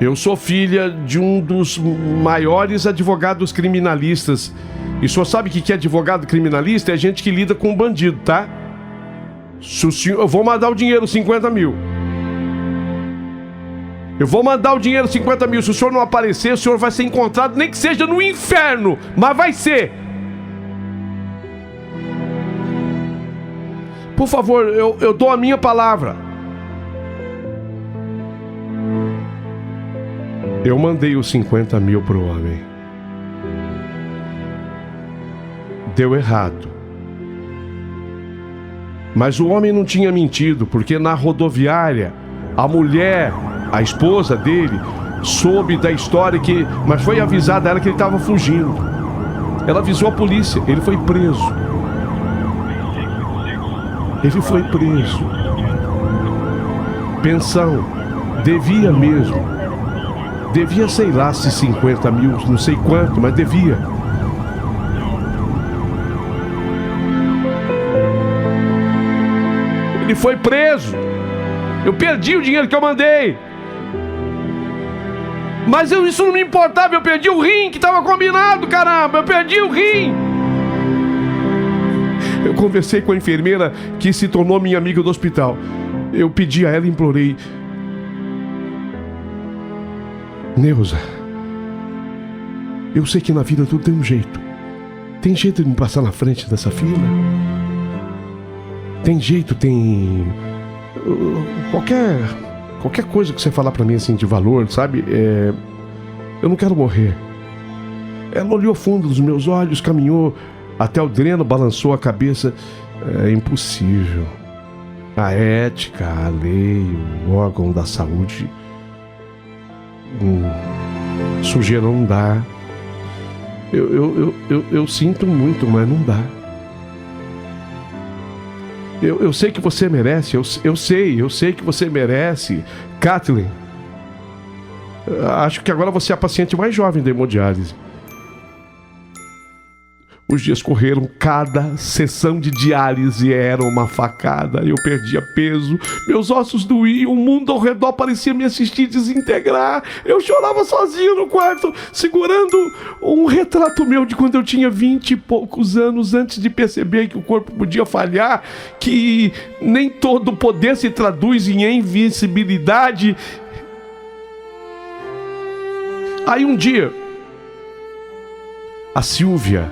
Eu sou filha de um dos maiores advogados criminalistas. E o senhor sabe o que é advogado criminalista? É gente que lida com bandido, tá? Eu vou mandar o dinheiro, 50 mil. Eu vou mandar o dinheiro, 50 mil. Se o senhor não aparecer, o senhor vai ser encontrado, nem que seja no inferno, mas vai ser. Por favor, eu dou a minha palavra. Eu mandei os 50 mil pro homem. Deu errado. Mas o homem não tinha mentido, porque na rodoviária, a mulher, a esposa dele, soube da história mas foi avisada ela que ele estava fugindo. Ela avisou a polícia, ele foi preso. Ele foi preso. Pensão, devia mesmo. Devia, sei lá, se 50 mil, não sei quanto, mas devia. Ele foi preso. Eu perdi o dinheiro que eu mandei. Mas isso não me importava, eu perdi o rim que estava combinado, caramba, eu perdi o rim. Eu conversei com a enfermeira que se tornou minha amiga do hospital. Eu pedi a ela e implorei: Neuza, eu sei que na vida tudo tem um jeito. Tem jeito de me passar na frente dessa fila? Tem jeito, tem... Qualquer coisa que você falar pra mim assim de valor, sabe? Eu não quero morrer. Ela olhou fundo nos meus olhos, caminhou até o dreno, balançou a cabeça. É impossível. A ética, a lei, o órgão da saúde... sujeira não dá. Eu sinto muito, mas não dá. Eu sei que você merece. Eu sei que você merece. Kathleen, acho que agora você é a paciente mais jovem da hemodiálise. Os dias correram, cada sessão de diálise era uma facada. Eu perdia peso, meus ossos doíam, o mundo ao redor parecia me assistir desintegrar. Eu chorava sozinho no quarto, segurando um retrato meu de quando eu tinha 20 e poucos anos, antes de perceber que o corpo podia falhar, que nem todo poder se traduz em invencibilidade. Aí um dia, a Silvia,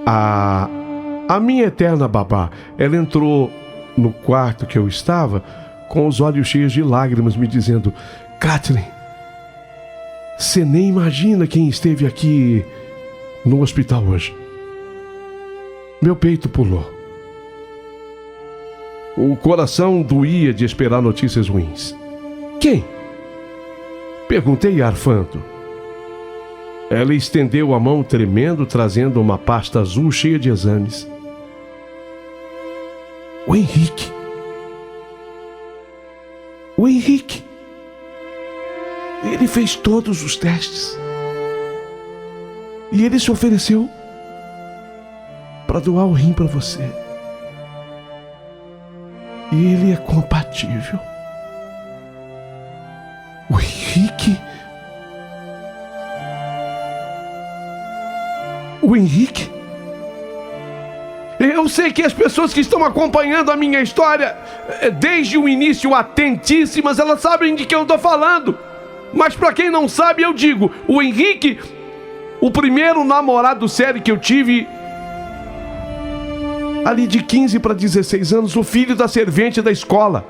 a minha eterna babá, ela entrou no quarto que eu estava com os olhos cheios de lágrimas, me dizendo: Kathleen, você nem imagina quem esteve aqui no hospital hoje. Meu peito pulou. O coração doía de esperar notícias ruins. Quem? Perguntei arfando. Ela estendeu a mão tremendo, trazendo uma pasta azul cheia de exames. O Henrique. O Henrique. Ele fez todos os testes. E ele se ofereceu para doar o rim para você. E ele é compatível. O Henrique... O Henrique? Eu sei que as pessoas que estão acompanhando a minha história, desde o início atentíssimas, elas sabem de que eu estou falando. Mas para quem não sabe, eu digo, o Henrique, o primeiro namorado sério que eu tive, ali de 15 para 16 anos, o filho da servente da escola.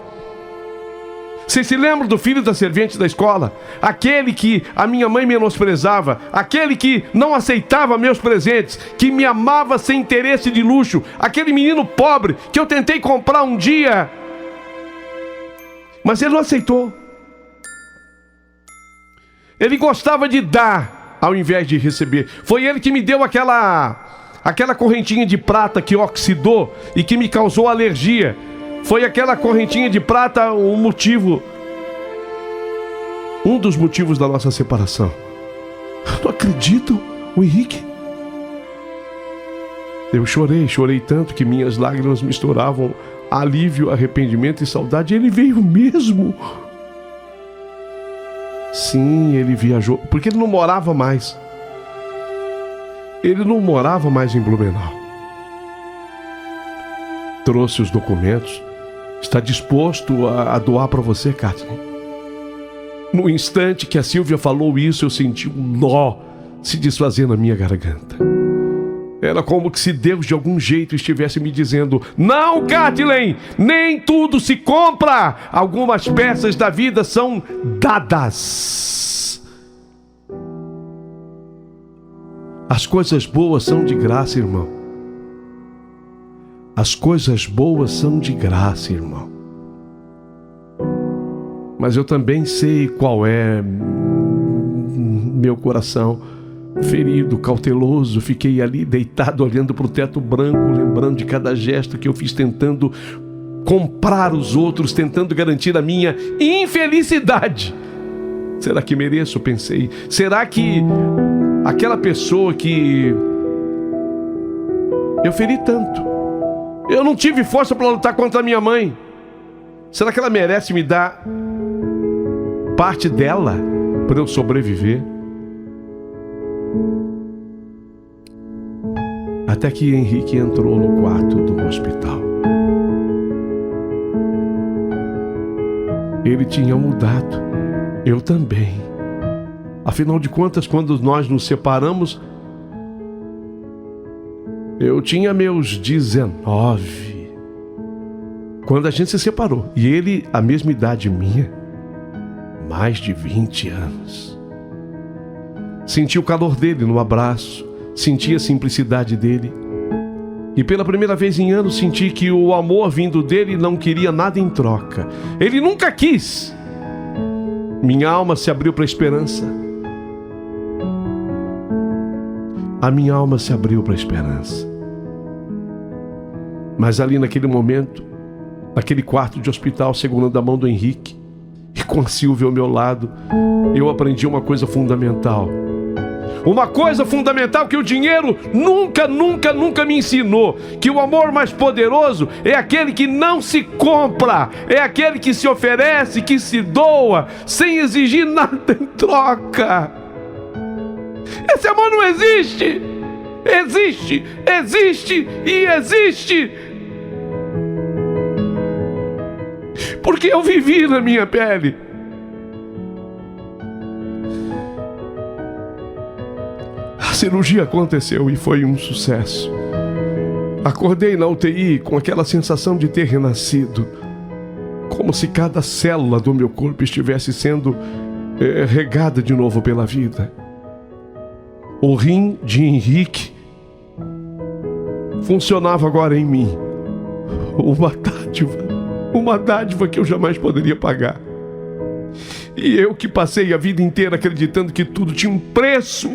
Vocês se lembram do filho da servente da escola? Aquele que a minha mãe menosprezava, aquele que não aceitava meus presentes, que me amava sem interesse de luxo, aquele menino pobre que eu tentei comprar um dia, mas ele não aceitou. Ele gostava de dar ao invés de receber. Foi ele que me deu aquela correntinha de prata que oxidou e que me causou alergia. Foi aquela correntinha de prata um dos motivos da nossa separação. Não acredito, o Henrique. Eu chorei tanto que minhas lágrimas misturavam alívio, arrependimento e saudade. Ele veio mesmo. Sim, ele viajou, porque ele não morava mais. Ele não morava mais em Blumenau. Trouxe os documentos. Está disposto a doar para você, Kathleen? No instante que a Silvia falou isso, eu senti um nó se desfazer na minha garganta. Era como que se Deus de algum jeito estivesse me dizendo: não, Kathleen, nem tudo se compra. Algumas peças da vida são dadas. As coisas boas são de graça, irmão. As coisas boas são de graça, irmão. Mas eu também sei qual é meu coração ferido, cauteloso. Fiquei ali deitado olhando para o teto branco, lembrando de cada gesto que eu fiz, tentando comprar os outros, tentando garantir a minha infelicidade. Será que mereço? Pensei. Será que aquela pessoa que eu feri tanto, eu não tive força para lutar contra a minha mãe, será que ela merece me dar parte dela para eu sobreviver? Até que Henrique entrou no quarto do hospital. Ele tinha mudado, eu também. Afinal de contas, quando nós nos separamos, eu tinha meus 19. Quando a gente se separou. E ele, a mesma idade minha. Mais de 20 anos. Senti o calor dele no abraço. Senti a simplicidade dele. E pela primeira vez em anos senti que o amor vindo dele não queria nada em troca. Ele nunca quis. Minha alma se abriu para a esperança. A minha alma se abriu para a esperança. Mas ali naquele momento, naquele quarto de hospital, segurando a mão do Henrique e com a Silvia ao meu lado, eu aprendi uma coisa fundamental. Uma coisa fundamental que o dinheiro nunca me ensinou. Que o amor mais poderoso é aquele que não se compra. É aquele que se oferece, que se doa, sem exigir nada em troca. Esse amor não existe. Existe e existe. Porque eu vivi na minha pele. A cirurgia aconteceu e foi um sucesso. Acordei na UTI com aquela sensação de ter renascido. Como se cada célula do meu corpo estivesse sendo regada de novo pela vida. O rim de Henrique funcionava agora em mim. Uma dádiva que eu jamais poderia pagar. E eu que passei a vida inteira acreditando que tudo tinha um preço.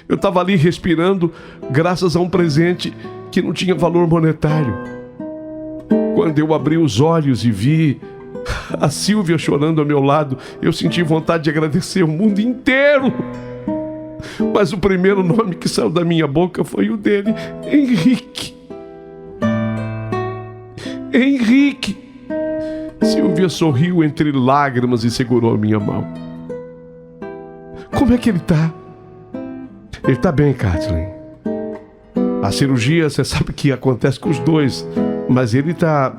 Eu estava ali respirando graças a um presente que não tinha valor monetário. Quando eu abri os olhos e vi a Silvia chorando ao meu lado, eu senti vontade de agradecer o mundo inteiro. Mas o primeiro nome que saiu da minha boca foi o dele, Henrique. Henrique. Silvia sorriu entre lágrimas e segurou a minha mão. Como é que ele tá? Ele tá bem, Kathleen. A cirurgia, você sabe que acontece com os dois, mas ele tá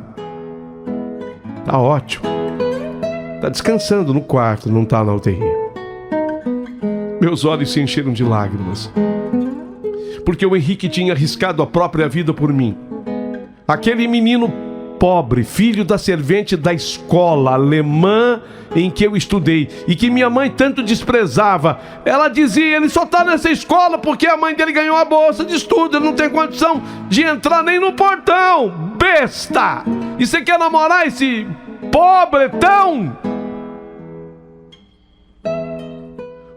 ótimo. Tá descansando no quarto, não tá na UTI. Meus olhos se encheram de lágrimas, porque o Henrique tinha arriscado a própria vida por mim. Aquele menino pobre, filho da servente da escola alemã em que eu estudei e que minha mãe tanto desprezava. Ela dizia: ele só tá nessa escola porque a mãe dele ganhou a bolsa de estudo, ele não tem condição de entrar nem no portão. Besta! E você quer namorar esse pobretão?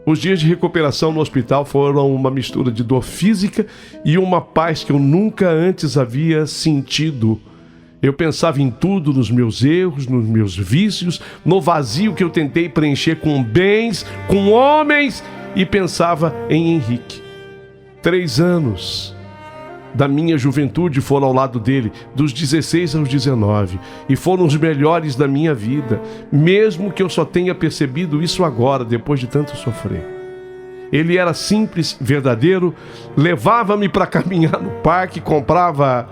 Os dias de recuperação no hospital foram uma mistura de dor física e uma paz que eu nunca antes havia sentido. Eu pensava em tudo, nos meus erros, nos meus vícios, no vazio que eu tentei preencher com bens, com homens, e pensava em Henrique. 3 anos da minha juventude foram ao lado dele, dos 16 aos 19, e foram os melhores da minha vida, mesmo que eu só tenha percebido isso agora, depois de tanto sofrer. Ele era simples, verdadeiro, levava-me para caminhar no parque, comprava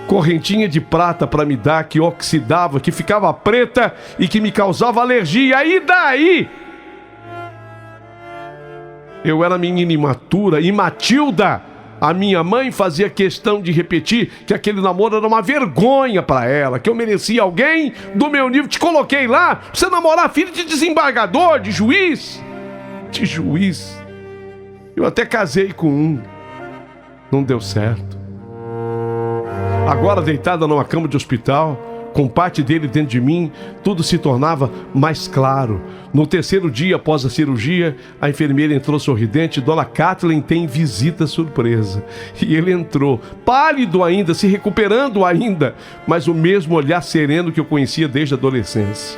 correntinha de prata para me dar, que oxidava, que ficava preta e que me causava alergia. E daí? Eu era menina imatura, e Matilda, a minha mãe, fazia questão de repetir que aquele namoro era uma vergonha para ela, que eu merecia alguém do meu nível. Te coloquei lá pra você namorar filho de desembargador, de juiz. De juiz. Eu até casei com um. Não deu certo. Agora, deitada numa cama de hospital, com parte dele dentro de mim, tudo se tornava mais claro. No 3º dia após a cirurgia, a enfermeira entrou sorridente: Dona Kathleen tem visita surpresa. E ele entrou, pálido ainda, se recuperando ainda, mas o mesmo olhar sereno que eu conhecia desde a adolescência.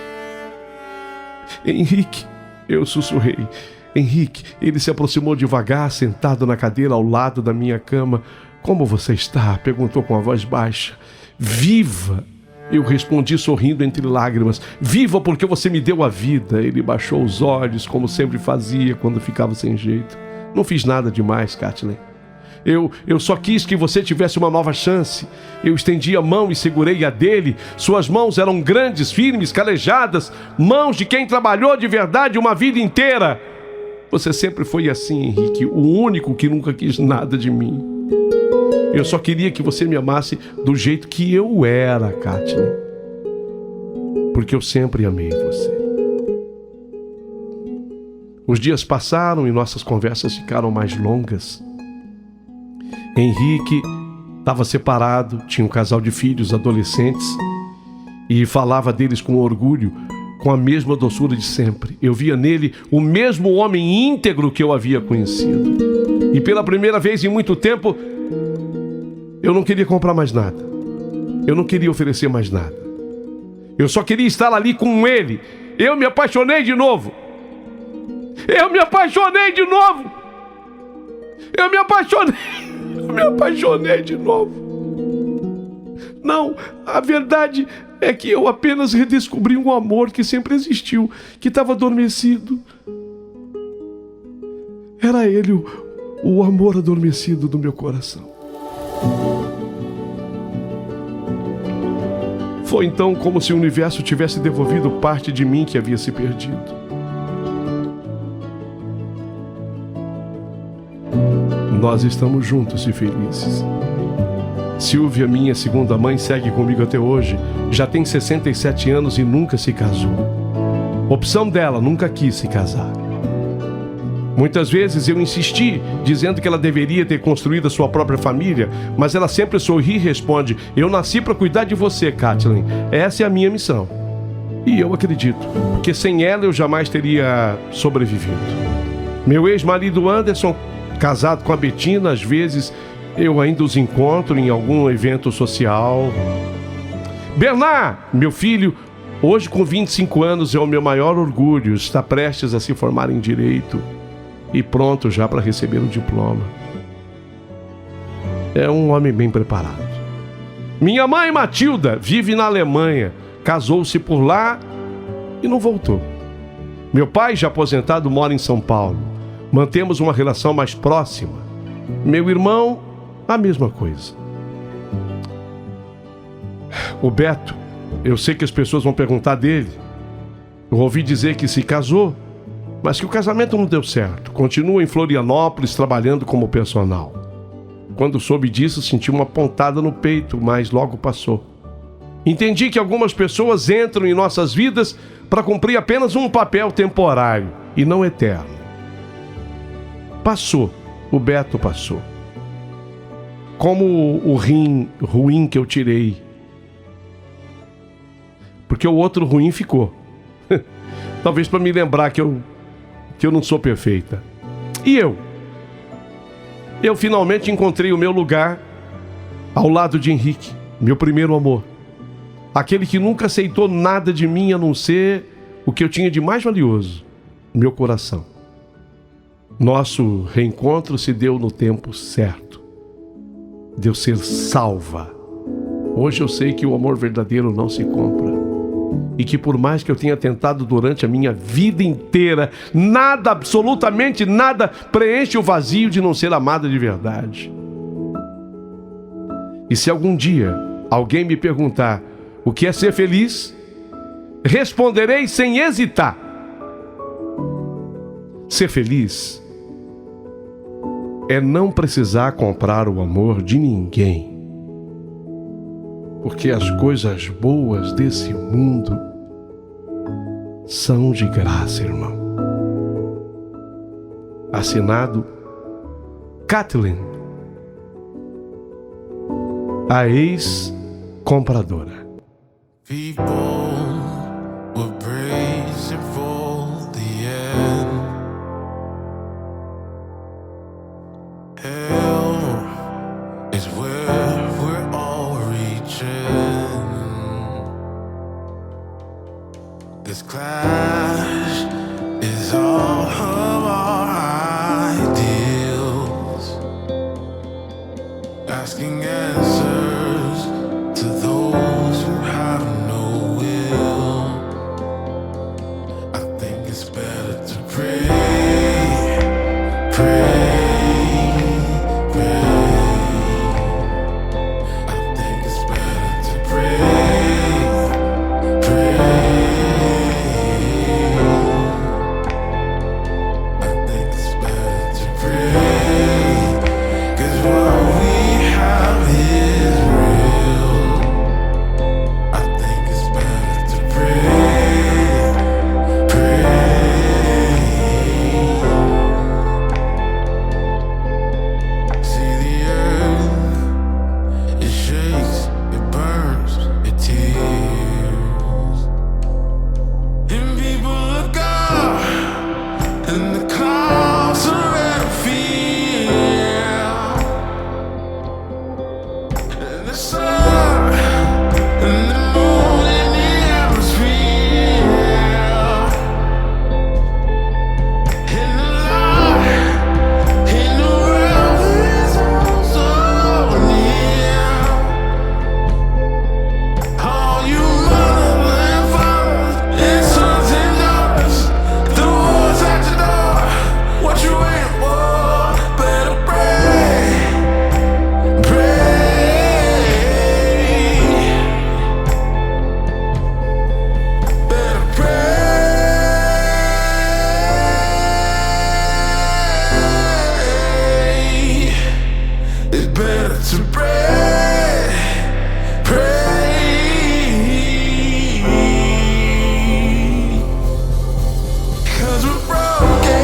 Henrique, eu sussurrei. Henrique, ele se aproximou devagar, sentado na cadeira ao lado da minha cama. Como você está? Perguntou com a voz baixa. Viva! Eu respondi sorrindo entre lágrimas. Viva porque você me deu a vida. Ele baixou os olhos, como sempre fazia quando ficava sem jeito. Não fiz nada demais, Kathleen. Eu só quis que você tivesse uma nova chance. Eu estendi a mão e segurei a dele. Suas mãos eram grandes, firmes, calejadas, mãos de quem trabalhou de verdade uma vida inteira. Você sempre foi assim, Henrique, o único que nunca quis nada de mim. Eu só queria que você me amasse do jeito que eu era, Kathleen. Porque eu sempre amei você. Os dias passaram e nossas conversas ficaram mais longas. Henrique estava separado, tinha um casal de filhos adolescentes e falava deles com orgulho, com a mesma doçura de sempre. Eu via nele o mesmo homem íntegro que eu havia conhecido. E pela primeira vez em muito tempo, eu não queria comprar mais nada. Eu não queria oferecer mais nada. Eu só queria estar ali com ele. Eu me apaixonei de novo. Eu me apaixonei de novo. Eu me apaixonei de novo. Não, a verdade é que eu apenas redescobri um amor que sempre existiu, que estava adormecido. Era ele, o amor adormecido do meu coração. Foi então como se o universo tivesse devolvido parte de mim que havia se perdido. Nós estamos juntos e felizes. Silvia, minha segunda mãe, segue comigo até hoje. Já tem 67 anos e nunca se casou. Opção dela, nunca quis se casar. Muitas vezes eu insisti, dizendo que ela deveria ter construído a sua própria família, mas ela sempre sorri e responde: eu nasci para cuidar de você, Kathleen. Essa é a minha missão. E eu acredito, porque sem ela eu jamais teria sobrevivido. Meu ex-marido Anderson, casado com a Betina, às vezes eu ainda os encontro em algum evento social. Bernard, meu filho, hoje com 25 anos, é o meu maior orgulho. Está prestes a se formar em Direito e pronto já para receber o diploma. É um homem bem preparado. Minha mãe, Matilda, vive na Alemanha. Casou-se por lá e não voltou. Meu pai, já aposentado, mora em São Paulo. Mantemos uma relação mais próxima. Meu irmão A mesma coisa. O Beto, eu sei que as pessoas vão perguntar dele. Eu ouvi dizer que se casou, mas que o casamento não deu certo. Continua em Florianópolis trabalhando como personal. Quando soube disso, senti uma pontada no peito, mas logo passou. Entendi que algumas pessoas entram em nossas vidas para cumprir apenas um papel temporário e não eterno. Passou, o Beto passou. Como o rim ruim que eu tirei. Porque o outro ruim ficou. Talvez para me lembrar que eu não sou perfeita. E eu? Eu finalmente encontrei o meu lugar ao lado de Henrique, meu primeiro amor. Aquele que nunca aceitou nada de mim a não ser o que eu tinha de mais valioso, meu coração. Nosso reencontro se deu no tempo certo. Deu ser salva. Hoje eu sei que o amor verdadeiro não se compra. E que por mais que eu tenha tentado durante a minha vida inteira, nada, absolutamente nada, preenche o vazio de não ser amada de verdade. E se algum dia alguém me perguntar o que é ser feliz, responderei sem hesitar. Ser feliz é não precisar comprar o amor de ninguém. Porque as coisas boas desse mundo são de graça, irmão. Assinado Kathleen, a ex-compradora. People were bracing for the end. Hell is where we're all reaching. This clash is all of our ideals, asking answers to those who have no will. I think it's better to pray, pray, pray. I think it's better to pray, pray. I think it's better to pray, 'cause what we have is real. I think it's better to pray, pray. See the earth, it shakes, it burns, it tears. And people look up, and the clouds are red of fear. And the sun and the moon in the atmosphere. And the light in the world is so near. All you mothers and fathers and sons and daughters, the war's at your door. What you waiting for? Better pray, pray. Better pray. It's better to pray, pray. 'Cause we're broken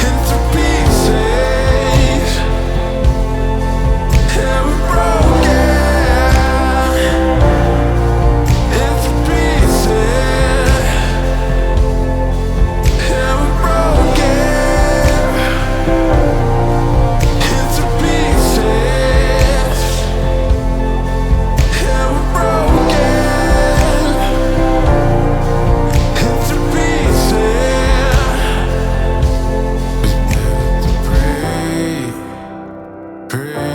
into pieces. Yeah, we're broken into pieces. Yeah, we're broken into pieces. Yeah, we're broken into pieces. It's better to pray, pray.